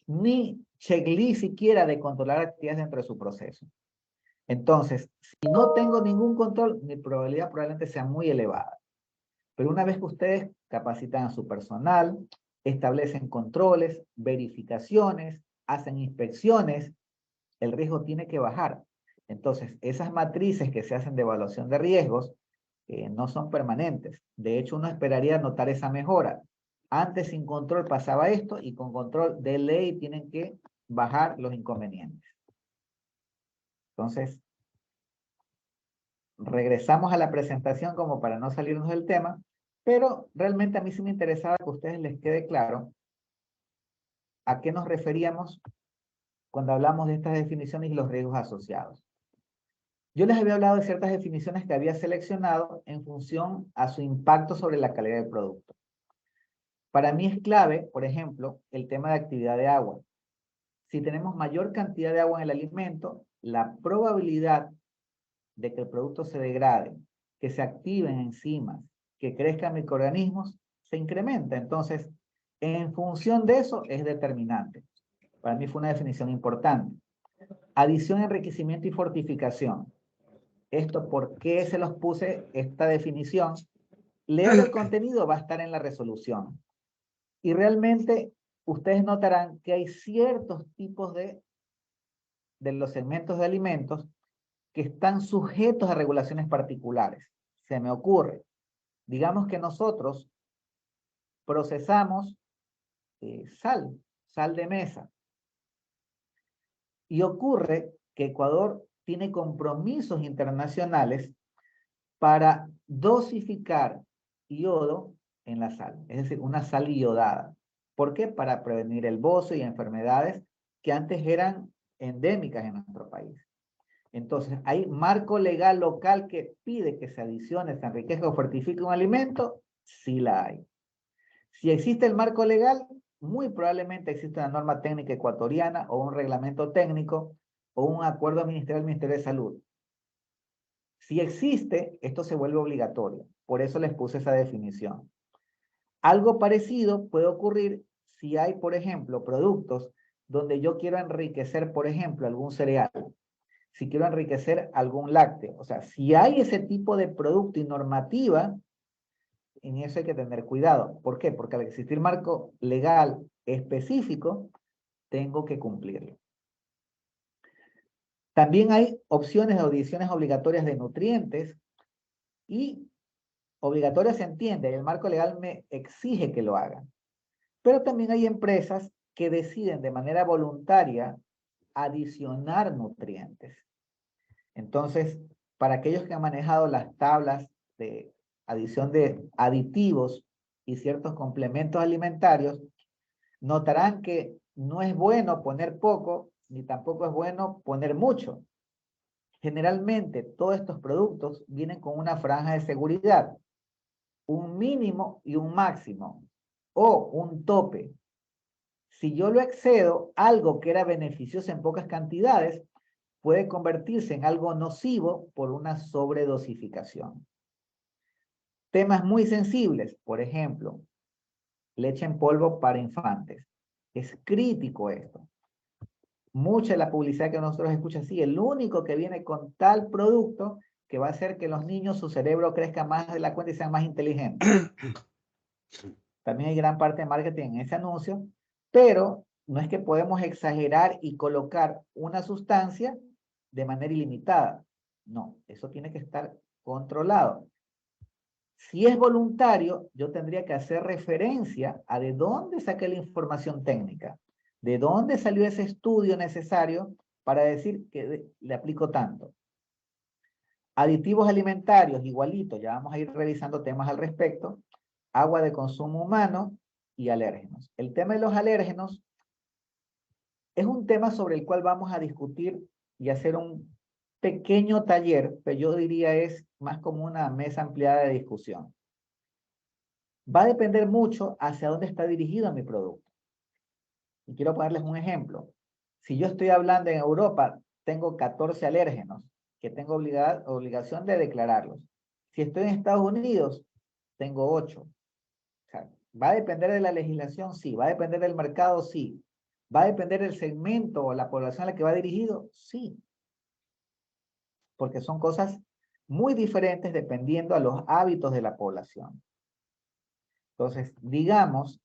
ni checklist siquiera de controlar actividades dentro de su proceso. Entonces, si no tengo ningún control, mi probabilidad probablemente sea muy elevada. Pero una vez que ustedes capacitan a su personal, establecen controles, verificaciones, hacen inspecciones, el riesgo tiene que bajar. Entonces, esas matrices que se hacen de evaluación de riesgos no son permanentes. De hecho, uno esperaría notar esa mejora. Antes sin control pasaba esto y con control de ley tienen que bajar los inconvenientes. Entonces, regresamos a la presentación como para no salirnos del tema, pero realmente a mí sí me interesaba que a ustedes les quede claro a qué nos referíamos cuando hablamos de estas definiciones y los riesgos asociados. Yo les había hablado de ciertas definiciones que había seleccionado en función a su impacto sobre la calidad del producto. Para mí es clave, por ejemplo, el tema de actividad de agua. Si tenemos mayor cantidad de agua en el alimento, la probabilidad de que el producto se degrade, que se activen enzimas, que crezcan microorganismos, se incrementa. Entonces, en función de eso es determinante. Para mí fue una definición importante. Adición, enriquecimiento y fortificación. Esto, ¿por qué se los puse esta definición? Leer el contenido va a estar en la resolución. Y realmente ustedes notarán que hay ciertos tipos de los segmentos de alimentos que están sujetos a regulaciones particulares. Se me ocurre. Digamos que nosotros procesamos sal de mesa. Y ocurre que Ecuador tiene compromisos internacionales para dosificar yodo en la sal, es decir, una sal iodada. ¿Por qué? Para prevenir el bozo y enfermedades que antes eran endémicas en nuestro país. Entonces, ¿hay marco legal local que pide que se adicione, se enriquezca o fortifique un alimento? Sí la hay. Si existe el marco legal, muy probablemente existe una norma técnica ecuatoriana o un reglamento técnico o un acuerdo ministerial del Ministerio de Salud. Si existe, esto se vuelve obligatorio. Por eso les puse esa definición. Algo parecido puede ocurrir si hay, por ejemplo, productos donde yo quiero enriquecer, por ejemplo, algún cereal, si quiero enriquecer algún lácteo. O sea, si hay ese tipo de producto y normativa, en eso hay que tener cuidado. ¿Por qué? Porque al existir marco legal específico, tengo que cumplirlo. También hay opciones de audiciones obligatorias de nutrientes y obligatorias se entiende, el marco legal me exige que lo haga. Pero también hay empresas que deciden de manera voluntaria adicionar nutrientes. Entonces, para aquellos que han manejado las tablas de adición de aditivos y ciertos complementos alimentarios, notarán que no es bueno poner poco, ni tampoco es bueno poner mucho. Generalmente, todos estos productos vienen con una franja de seguridad, un mínimo y un máximo, o un tope. Si yo lo excedo, algo que era beneficioso en pocas cantidades puede convertirse en algo nocivo por una sobredosificación. Temas muy sensibles, por ejemplo, leche en polvo para infantes. Es crítico esto. Mucha de la publicidad que nosotros escuchamos, sí, el único que viene con tal producto que va a hacer que los niños, su cerebro crezca más de la cuenta y sean más inteligentes. También hay gran parte de marketing en ese anuncio, pero no es que podemos exagerar y colocar una sustancia de manera ilimitada. No, eso tiene que estar controlado. Si es voluntario, yo tendría que hacer referencia a de dónde saqué la información técnica, de dónde salió ese estudio necesario para decir que le aplico tanto. Aditivos alimentarios, igualito, ya vamos a ir revisando temas al respecto. Agua de consumo humano y alérgenos. El tema de los alérgenos es un tema sobre el cual vamos a discutir y hacer un pequeño taller, pero yo diría es más como una mesa ampliada de discusión. Va a depender mucho hacia dónde está dirigido mi producto. Y quiero ponerles un ejemplo. Si yo estoy hablando en Europa, tengo 14 alérgenos que tengo obligación de declararlos. Si estoy en Estados Unidos, tengo 8. O sea, ¿va a depender de la legislación? Sí. ¿Va a depender del mercado? Sí. ¿Va a depender del segmento o la población a la que va dirigido? Sí. Porque son cosas muy diferentes dependiendo a los hábitos de la población. Entonces, digamos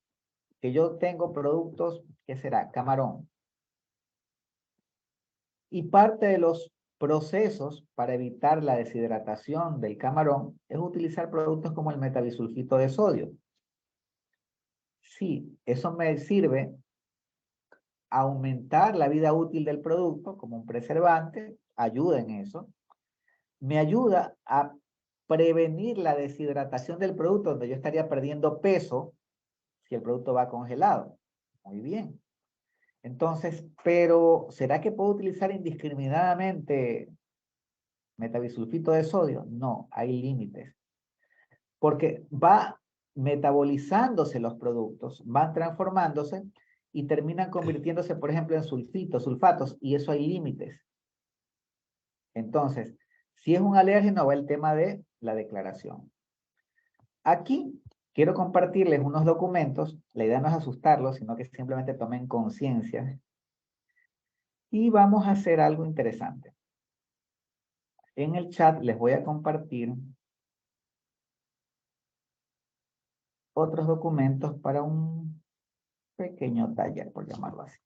que yo tengo productos, ¿qué será? Camarón. Y parte de los procesos para evitar la deshidratación del camarón es utilizar productos como el metabisulfito de sodio. Sí, eso me sirve a aumentar la vida útil del producto como un preservante, ayuda en eso. Me ayuda a prevenir la deshidratación del producto, donde yo estaría perdiendo peso si el producto va congelado. Muy bien. Entonces, pero ¿será que puedo utilizar indiscriminadamente metabisulfito de sodio? No, hay límites. Porque va metabolizándose los productos, van transformándose y terminan convirtiéndose, por ejemplo, en sulfitos, sulfatos, y eso hay límites. Entonces, si es un alérgeno, va el tema de la declaración. Aquí quiero compartirles unos documentos, la idea no es asustarlos, sino que simplemente tomen conciencia. Y vamos a hacer algo interesante. En el chat les voy a compartir otros documentos para un pequeño taller, por llamarlo así.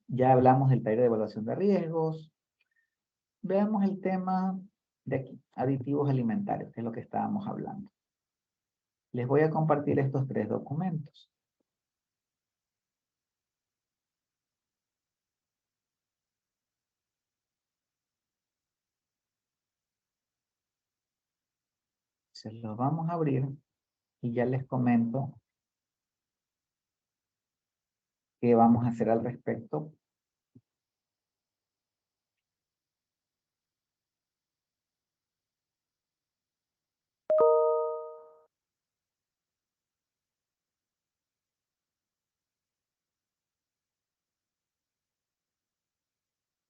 Ya hablamos del taller de evaluación de riesgos. Veamos el tema de aquí, aditivos alimentarios, que es lo que estábamos hablando. Les voy a compartir estos 3 documentos. Se los vamos a abrir y ya les comento qué vamos a hacer al respecto.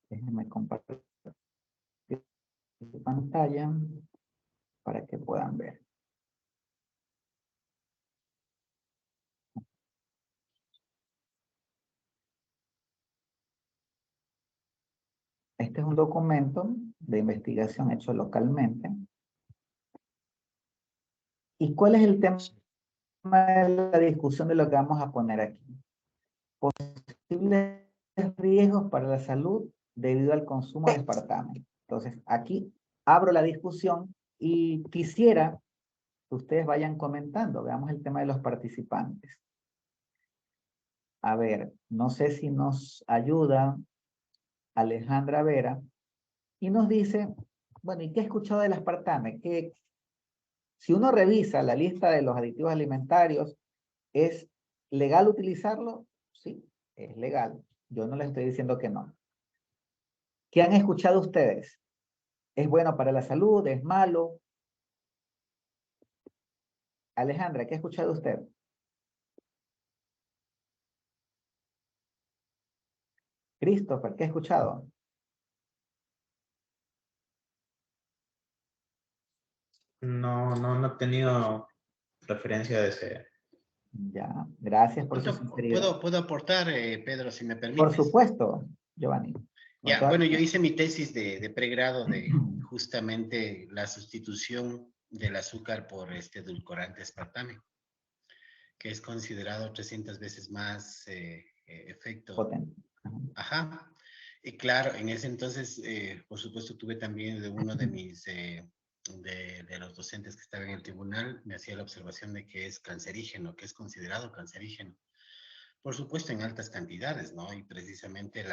Déjenme compartir su pantalla para que puedan ver. Este es un documento de investigación hecho localmente. ¿Y cuál es el tema de la discusión de lo que vamos a poner aquí? Posibles riesgos para la salud debido al consumo de aspartame. Entonces, aquí abro la discusión y quisiera que ustedes vayan comentando. Veamos el tema de los participantes. A ver, no sé si nos ayuda Alejandra Vera y nos dice, bueno, ¿y qué he escuchado del aspartame? Que si uno revisa la lista de los aditivos alimentarios, ¿es legal utilizarlo? Sí, es legal. Yo no les estoy diciendo que no. ¿Qué han escuchado ustedes? ¿Es bueno para la salud? ¿Es malo? Alejandra, ¿qué ha escuchado usted? Christopher, ¿qué ha escuchado? No he tenido referencia de ese. Ya, gracias por su sinceridad. ¿Puedo aportar, Pedro, si me Por permites? supuesto, Giovanni. Ya, bueno, yo hice mi tesis de pregrado de justamente la sustitución del azúcar por este edulcorante aspartame, que es considerado 300 veces más efecto. Potente. Ajá. Y claro, en ese entonces, por supuesto, tuve también de uno de mis, de los docentes que estaba en el tribunal, me hacía la observación de que es cancerígeno, que es considerado cancerígeno. Por supuesto, en altas cantidades, ¿no? Y precisamente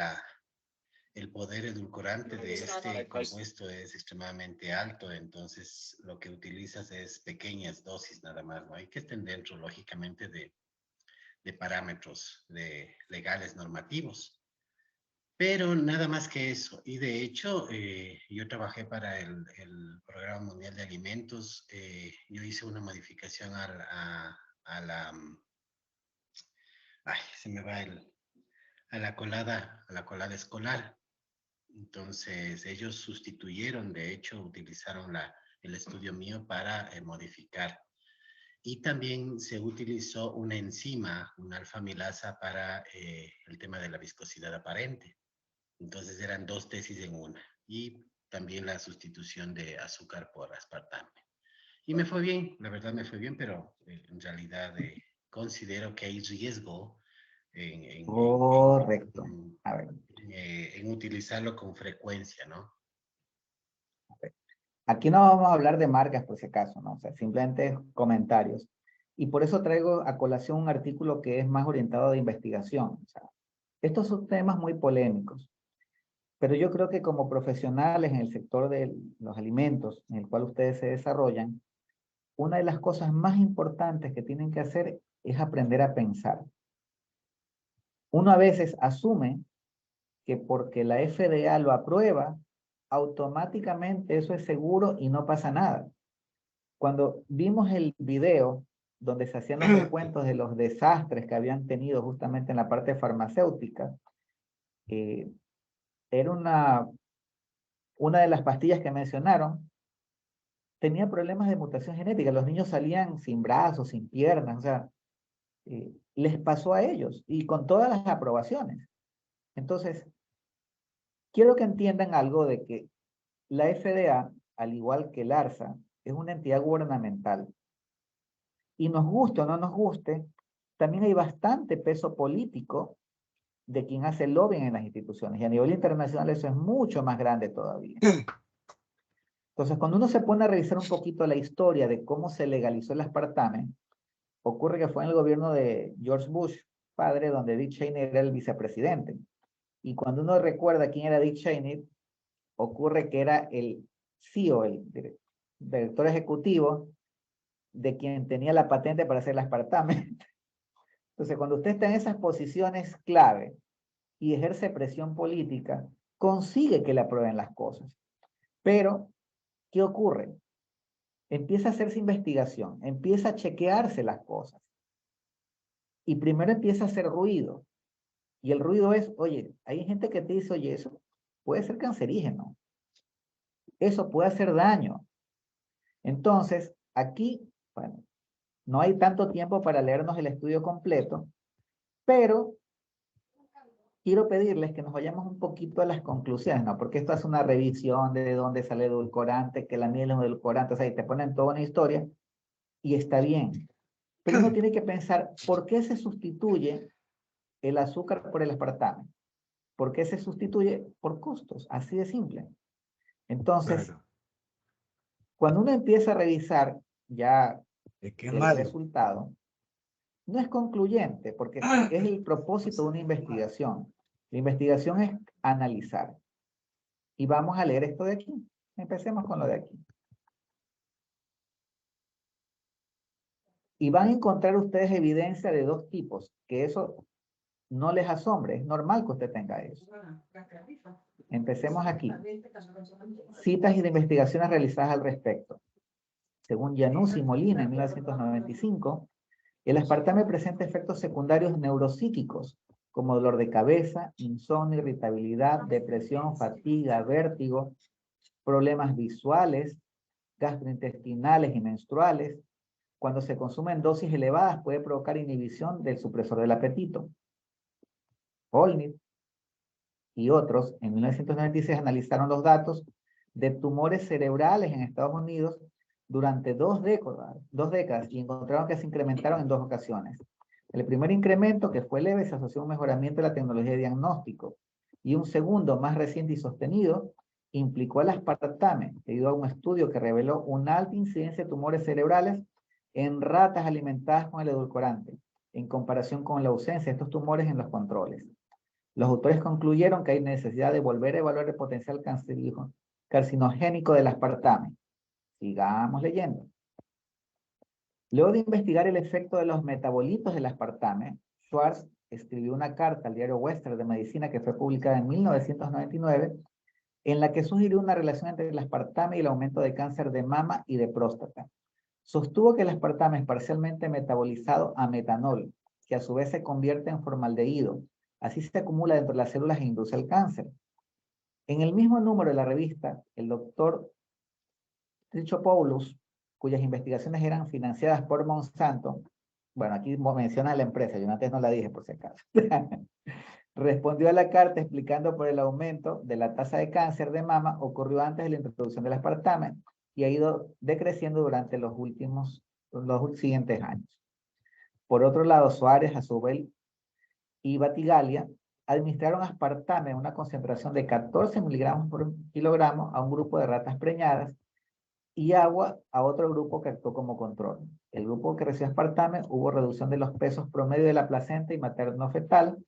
el poder edulcorante de este compuesto es extremadamente alto, entonces lo que utilizas es pequeñas dosis nada más, ¿no? Y que estén dentro, lógicamente, de parámetros legales normativos. Pero nada más que eso. Y de hecho, yo trabajé para el Programa Mundial de Alimentos. Yo hice una modificación a la... Ay, se me va a la colada escolar. Entonces, ellos sustituyeron, de hecho, utilizaron el estudio mío para modificar. Y también se utilizó una enzima, una alfa-amilasa, para el tema de la viscosidad aparente. Entonces eran dos tesis en una. Y también la sustitución de azúcar por aspartame. Y me fue bien, la verdad me fue bien, pero en realidad considero que hay riesgo Correcto. A ver. en utilizarlo con frecuencia, ¿no? Aquí no vamos a hablar de marcas por si acaso, ¿no? O sea, simplemente comentarios. Y por eso traigo a colación un artículo que es más orientado de investigación. O sea, estos son temas muy polémicos, pero yo creo que como profesionales en el sector de los alimentos en el cual ustedes se desarrollan, una de las cosas más importantes que tienen que hacer es aprender a pensar. Uno a veces asume que porque la FDA lo aprueba, automáticamente eso es seguro y no pasa nada. Cuando vimos el video donde se hacían los recuentos de los desastres que habían tenido justamente en la parte farmacéutica, era una de las pastillas que mencionaron, tenía problemas de mutación genética. Los niños salían sin brazos, sin piernas, o sea, les pasó a ellos y con todas las aprobaciones. Entonces, quiero que entiendan algo de que la FDA, al igual que el ARSA, es una entidad gubernamental. Y nos guste o no nos guste, también hay bastante peso político de quien hace lobbying en las instituciones. Y a nivel internacional eso es mucho más grande todavía. Entonces, cuando uno se pone a revisar un poquito la historia de cómo se legalizó el aspartame, ocurre que fue en el gobierno de George Bush, padre, donde Dick Cheney era el vicepresidente. Y cuando uno recuerda quién era Dick Cheney, ocurre que era el CEO, el director ejecutivo, de quien tenía la patente para hacer el aspartame. Entonces, cuando usted está en esas posiciones clave y ejerce presión política, consigue que le aprueben las cosas. Pero, ¿qué ocurre? Empieza a hacerse investigación, empieza a chequearse las cosas. Y primero empieza a hacer ruido. Y el ruido es, oye, hay gente que te dice, oye, eso puede ser cancerígeno. Eso puede hacer daño. Entonces, aquí, bueno, no hay tanto tiempo para leernos el estudio completo, pero quiero pedirles que nos vayamos un poquito a las conclusiones, ¿no? Porque esto hace una revisión de dónde sale el edulcorante, que la miel es un edulcorante, o sea, y te ponen toda una historia, y está bien. Pero uno tiene que pensar, ¿por qué se sustituye el azúcar por el aspartame? ¿Por qué se sustituye? Por costos, así de simple. Entonces, cuando uno empieza a revisar ya el resultado, no es concluyente, porque es el propósito de una investigación. La investigación es analizar. Y vamos a leer esto de aquí. Empecemos con lo de aquí. Y van a encontrar ustedes evidencia de dos tipos, que eso no les asombre, es normal que usted tenga eso. Empecemos aquí. Citas y de investigaciones realizadas al respecto. Según Januzzi y Molina en 1995, el aspartame presenta efectos secundarios neuropsíquicos, como dolor de cabeza, insomnio, irritabilidad, depresión, fatiga, vértigo, problemas visuales, gastrointestinales y menstruales. Cuando se consume en dosis elevadas puede provocar inhibición del supresor del apetito. Olnit y otros, en 1996, analizaron los datos de tumores cerebrales en Estados Unidos durante dos décadas y encontraron que se incrementaron en dos ocasiones. El primer incremento, que fue leve, se asoció a un mejoramiento de la tecnología de diagnóstico, y un segundo, más reciente y sostenido, implicó el aspartame, debido a un estudio que reveló una alta incidencia de tumores cerebrales en ratas alimentadas con el edulcorante, en comparación con la ausencia de estos tumores en los controles. Los autores concluyeron que hay necesidad de volver a evaluar el potencial carcinogénico del aspartame. Sigamos leyendo. Luego de investigar el efecto de los metabolitos del aspartame, Schwartz escribió una carta al diario Western de Medicina que fue publicada en 1999, en la que sugirió una relación entre el aspartame y el aumento de cáncer de mama y de próstata. Sostuvo que el aspartame es parcialmente metabolizado a metanol, que a su vez se convierte en formaldehído. Así se acumula dentro de las células e induce el cáncer. En el mismo número de la revista, el doctor Trichopoulos, cuyas investigaciones eran financiadas por Monsanto, bueno, aquí menciona la empresa, yo antes no la dije por si acaso, respondió a la carta explicando por el aumento de la tasa de cáncer de mama ocurrió antes de la introducción del aspartame y ha ido decreciendo durante los siguientes años. Por otro lado, Suárez, Azubel y Batigalia administraron aspartame en una concentración de 14 miligramos por kilogramo a un grupo de ratas preñadas y agua a otro grupo que actuó como control. El grupo que recibió aspartame hubo reducción de los pesos promedio de la placenta y materno-fetal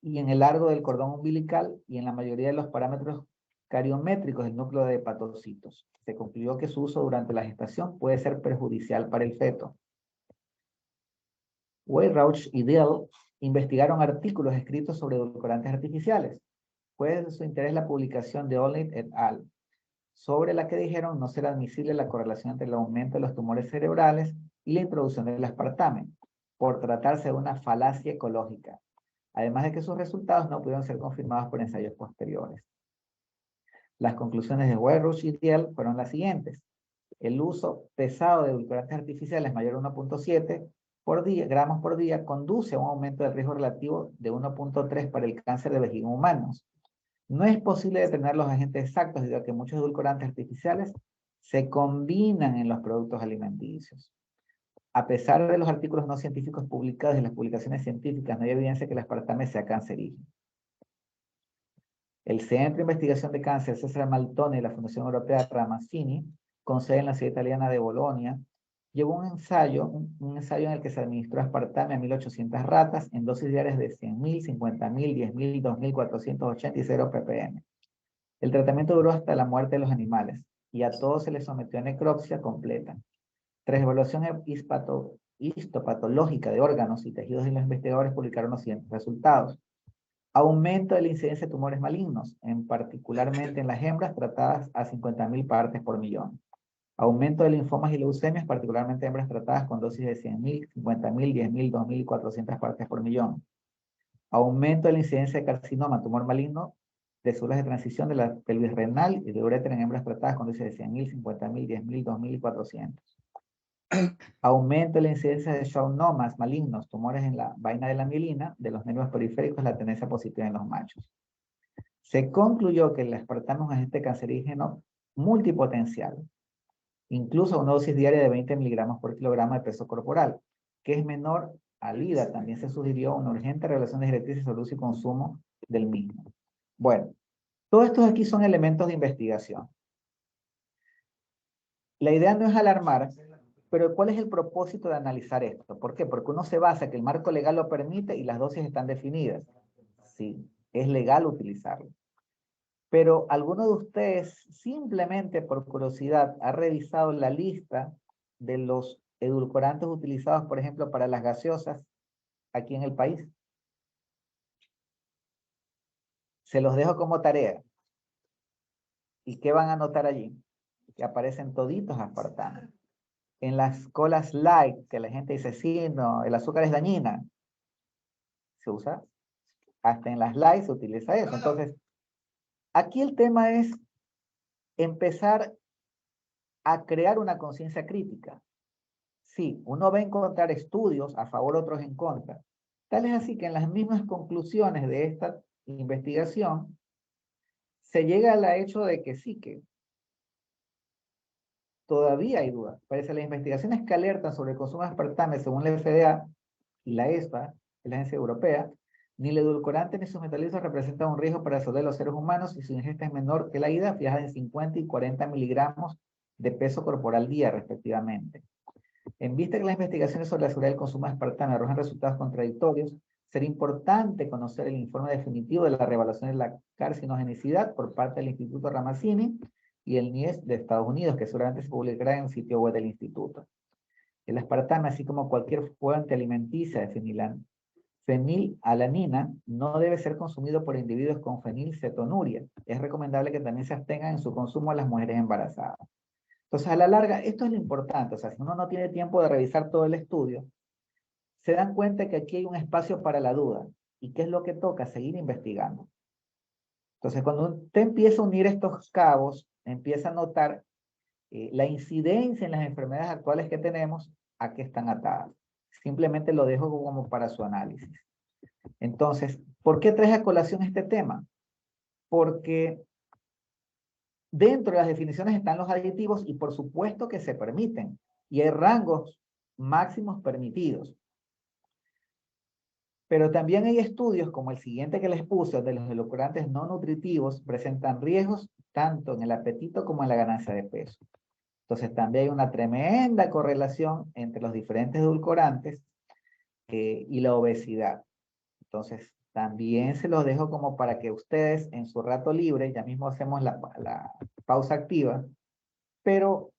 y en el largo del cordón umbilical y en la mayoría de los parámetros cariométricos del núcleo de hepatocitos. Se concluyó que su uso durante la gestación puede ser perjudicial para el feto. Weyrauch y Dill investigaron artículos escritos sobre edulcorantes artificiales. Fue de su interés la publicación de Olnit et al., sobre la que dijeron no ser admisible la correlación entre el aumento de los tumores cerebrales y la introducción del aspartame, por tratarse de una falacia ecológica, además de que sus resultados no pudieron ser confirmados por ensayos posteriores. Las conclusiones de Weyrauch y Dill fueron las siguientes. El uso pesado de edulcorantes artificiales mayor a 1.7 gramos por día conduce a un aumento del riesgo relativo de 1.3 para el cáncer de vejiga en humanos. No es posible determinar los agentes exactos debido a que muchos edulcorantes artificiales se combinan en los productos alimenticios. A pesar de los artículos no científicos publicados y las publicaciones científicas, no hay evidencia que el aspartame sea cancerígeno. El Centro de Investigación de Cáncer César Maltone y la Fundación Europea Ramazzini, con sede en la ciudad italiana de Bolonia, llevó un ensayo en el que se administró aspartame a 1.800 ratas en dosis diarias de 100.000, 50.000, 10.000, 2.480 y 0 ppm. El tratamiento duró hasta la muerte de los animales y a todos se les sometió a necropsia completa. Tras evaluación histopatológica de órganos y tejidos, y los investigadores publicaron los siguientes resultados. Aumento de la incidencia de tumores malignos, particularmente en las hembras tratadas a 50.000 partes por millón. Aumento de linfomas y leucemias, particularmente hembras tratadas con dosis de 100.000, 50.000, 10.000, 2.400 partes por millón. Aumento de la incidencia de carcinoma, tumor maligno, de células de transición de la pelvis renal y de uretra en hembras tratadas con dosis de 100.000, 50.000, 10.000, 2.400. Aumento la incidencia de schwannomas malignos, tumores en la vaina de la mielina, de los nervios periféricos, la tendencia positiva en los machos. Se concluyó que el aspartamo es un agente cancerígeno multipotencial, incluso una dosis diaria de 20 miligramos por kilogramo de peso corporal, que es menor al IDA. También se sugirió una urgente relación de directrices sobre uso y consumo del mismo. Bueno, todos estos aquí son elementos de investigación. La idea no es alarmar, pero ¿cuál es el propósito de analizar esto? ¿Por qué? Porque uno se basa que el marco legal lo permite y las dosis están definidas. Sí, es legal utilizarlo. Pero ¿alguno de ustedes simplemente por curiosidad ha revisado la lista de los edulcorantes utilizados, por ejemplo, para las gaseosas aquí en el país? Se los dejo como tarea. ¿Y qué van a notar allí? Que aparecen toditos aspartamo. En las colas light, que la gente dice, sí, no, el azúcar es dañina. Se usa. Hasta en las light se utiliza eso. Entonces, aquí el tema es empezar a crear una conciencia crítica. Sí, uno va a encontrar estudios a favor, otros en contra. Tal es así que en las mismas conclusiones de esta investigación se llega al hecho de que sí, que todavía hay dudas. Parece que las investigaciones que alertan sobre el consumo de aspartame, según la FDA y la ESPA, la Agencia Europea, ni el edulcorante ni sus metabolitos representan un riesgo para la salud de los seres humanos y su ingesta es menor que la IDA, fijada en 50 y 40 miligramos de peso corporal día, respectivamente. En vista que las investigaciones sobre la seguridad del consumo de aspartame arrojan resultados contradictorios, sería importante conocer el informe definitivo de la reevaluación de la carcinogenicidad por parte del Instituto Ramazzini y el NIES de Estados Unidos, que seguramente se publicará en el sitio web del instituto. El aspartame, así como cualquier fuente alimenticia de fenilalanina, no debe ser consumido por individuos con fenilcetonuria. Es recomendable que también se abstengan en su consumo a las mujeres embarazadas. Entonces, a la larga, esto es lo importante. O sea, si uno no tiene tiempo de revisar todo el estudio, se dan cuenta que aquí hay un espacio para la duda. ¿Y qué es lo que toca? Seguir investigando. Entonces, cuando usted empieza a unir estos cabos, empieza a notar la incidencia en las enfermedades actuales que tenemos, a qué están atadas. Simplemente lo dejo como para su análisis. Entonces, ¿por qué traes a colación este tema? Porque dentro de las definiciones están los aditivos y por supuesto que se permiten. Y hay rangos máximos permitidos. Pero también hay estudios como el siguiente que les puse, de los edulcorantes no nutritivos, presentan riesgos tanto en el apetito como en la ganancia de peso. Entonces también hay una tremenda correlación entre los diferentes edulcorantes y la obesidad. Entonces también se los dejo como para que ustedes en su rato libre, ya mismo hacemos la pausa activa, pero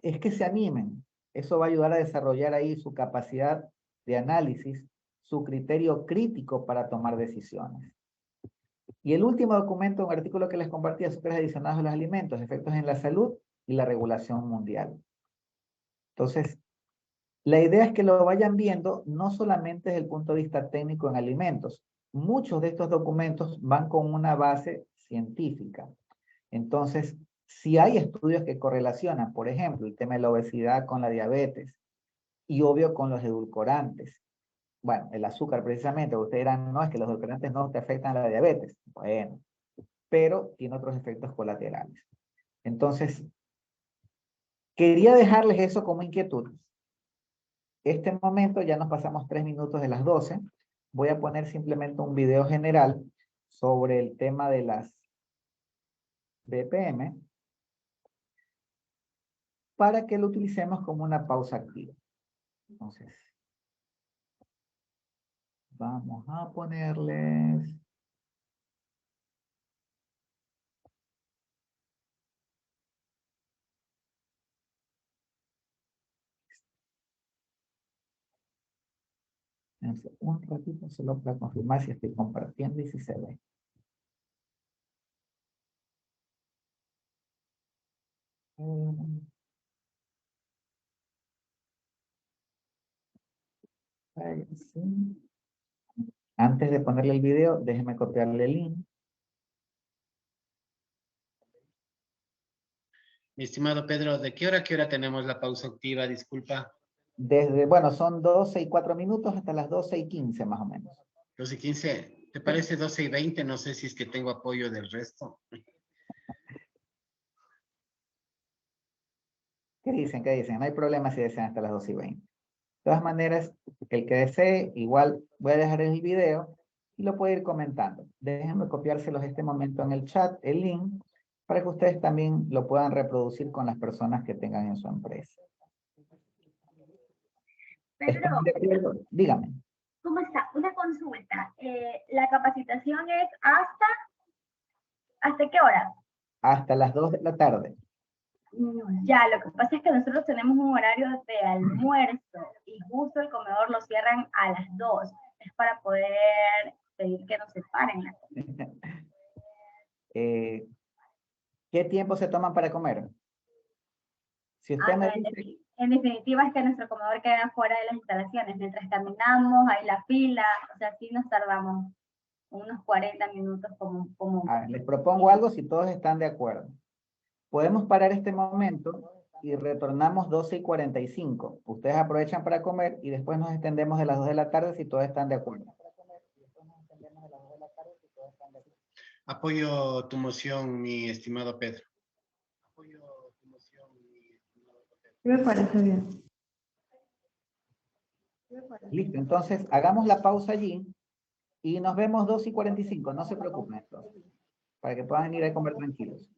es que se animen. Eso va a ayudar a desarrollar ahí su capacidad de análisis, su criterio crítico para tomar decisiones. Y el último documento, un artículo que les compartí, azúcares adicionados a los alimentos, efectos en la salud y la regulación mundial. Entonces, la idea es que lo vayan viendo no solamente desde el punto de vista técnico en alimentos. Muchos de estos documentos van con una base científica. Entonces, si hay estudios que correlacionan, por ejemplo, el tema de la obesidad con la diabetes y obvio con los edulcorantes. Bueno, el azúcar precisamente, ustedes dirán, no, es que los edulcorantes no te afectan a la diabetes. Bueno, pero tiene otros efectos colaterales. Entonces, quería dejarles eso como inquietud. Este momento ya nos pasamos 3 minutos de las 12. Voy a poner simplemente un video general sobre el tema de las BPM para que lo utilicemos como una pausa activa. Entonces, vamos a ponerles... un ratito solo para confirmar si estoy compartiendo y si se ve. Ahí sí. Antes de ponerle el video, déjeme copiarle el link. Mi estimado Pedro, ¿de qué hora a qué hora tenemos la pausa activa? Disculpa. Desde, bueno, son 12:04 hasta las 12:15 más o menos. 12:15. ¿Te parece 12:20? No sé si es que tengo apoyo del resto. ¿Qué dicen? ¿Qué dicen? No hay problema si desean hasta las 12:20. De todas maneras, el que desee, igual voy a dejar el video y lo puede ir comentando. Déjenme copiárselos este momento en el chat, el link, para que ustedes también lo puedan reproducir con las personas que tengan en su empresa. Pedro, ¿Están de acuerdo? Dígame. ¿cómo está? Una consulta. ¿La capacitación es hasta qué hora? Hasta las 2 de la tarde. Ya, lo que pasa es que nosotros tenemos un horario de almuerzo y justo el comedor lo cierran a las 2. Es para poder pedir que nos separen la comida. ¿Qué tiempo se toman para comer? Si usted me No, dice, en definitiva es que nuestro comedor queda fuera de las instalaciones. Mientras caminamos, hay la fila, o sea, sí nos tardamos unos 40 minutos como les propongo algo si todos están de acuerdo. Podemos parar este momento y retornamos 12:45. Ustedes aprovechan para comer y después nos extendemos de las 2 de la tarde si todos están de acuerdo. Apoyo tu moción, mi estimado Pedro. Me parece bien. Listo, entonces hagamos la pausa allí y nos vemos 2:45. No se preocupen entonces, para que puedan ir a comer tranquilos.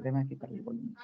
Déjame quitar el volumen.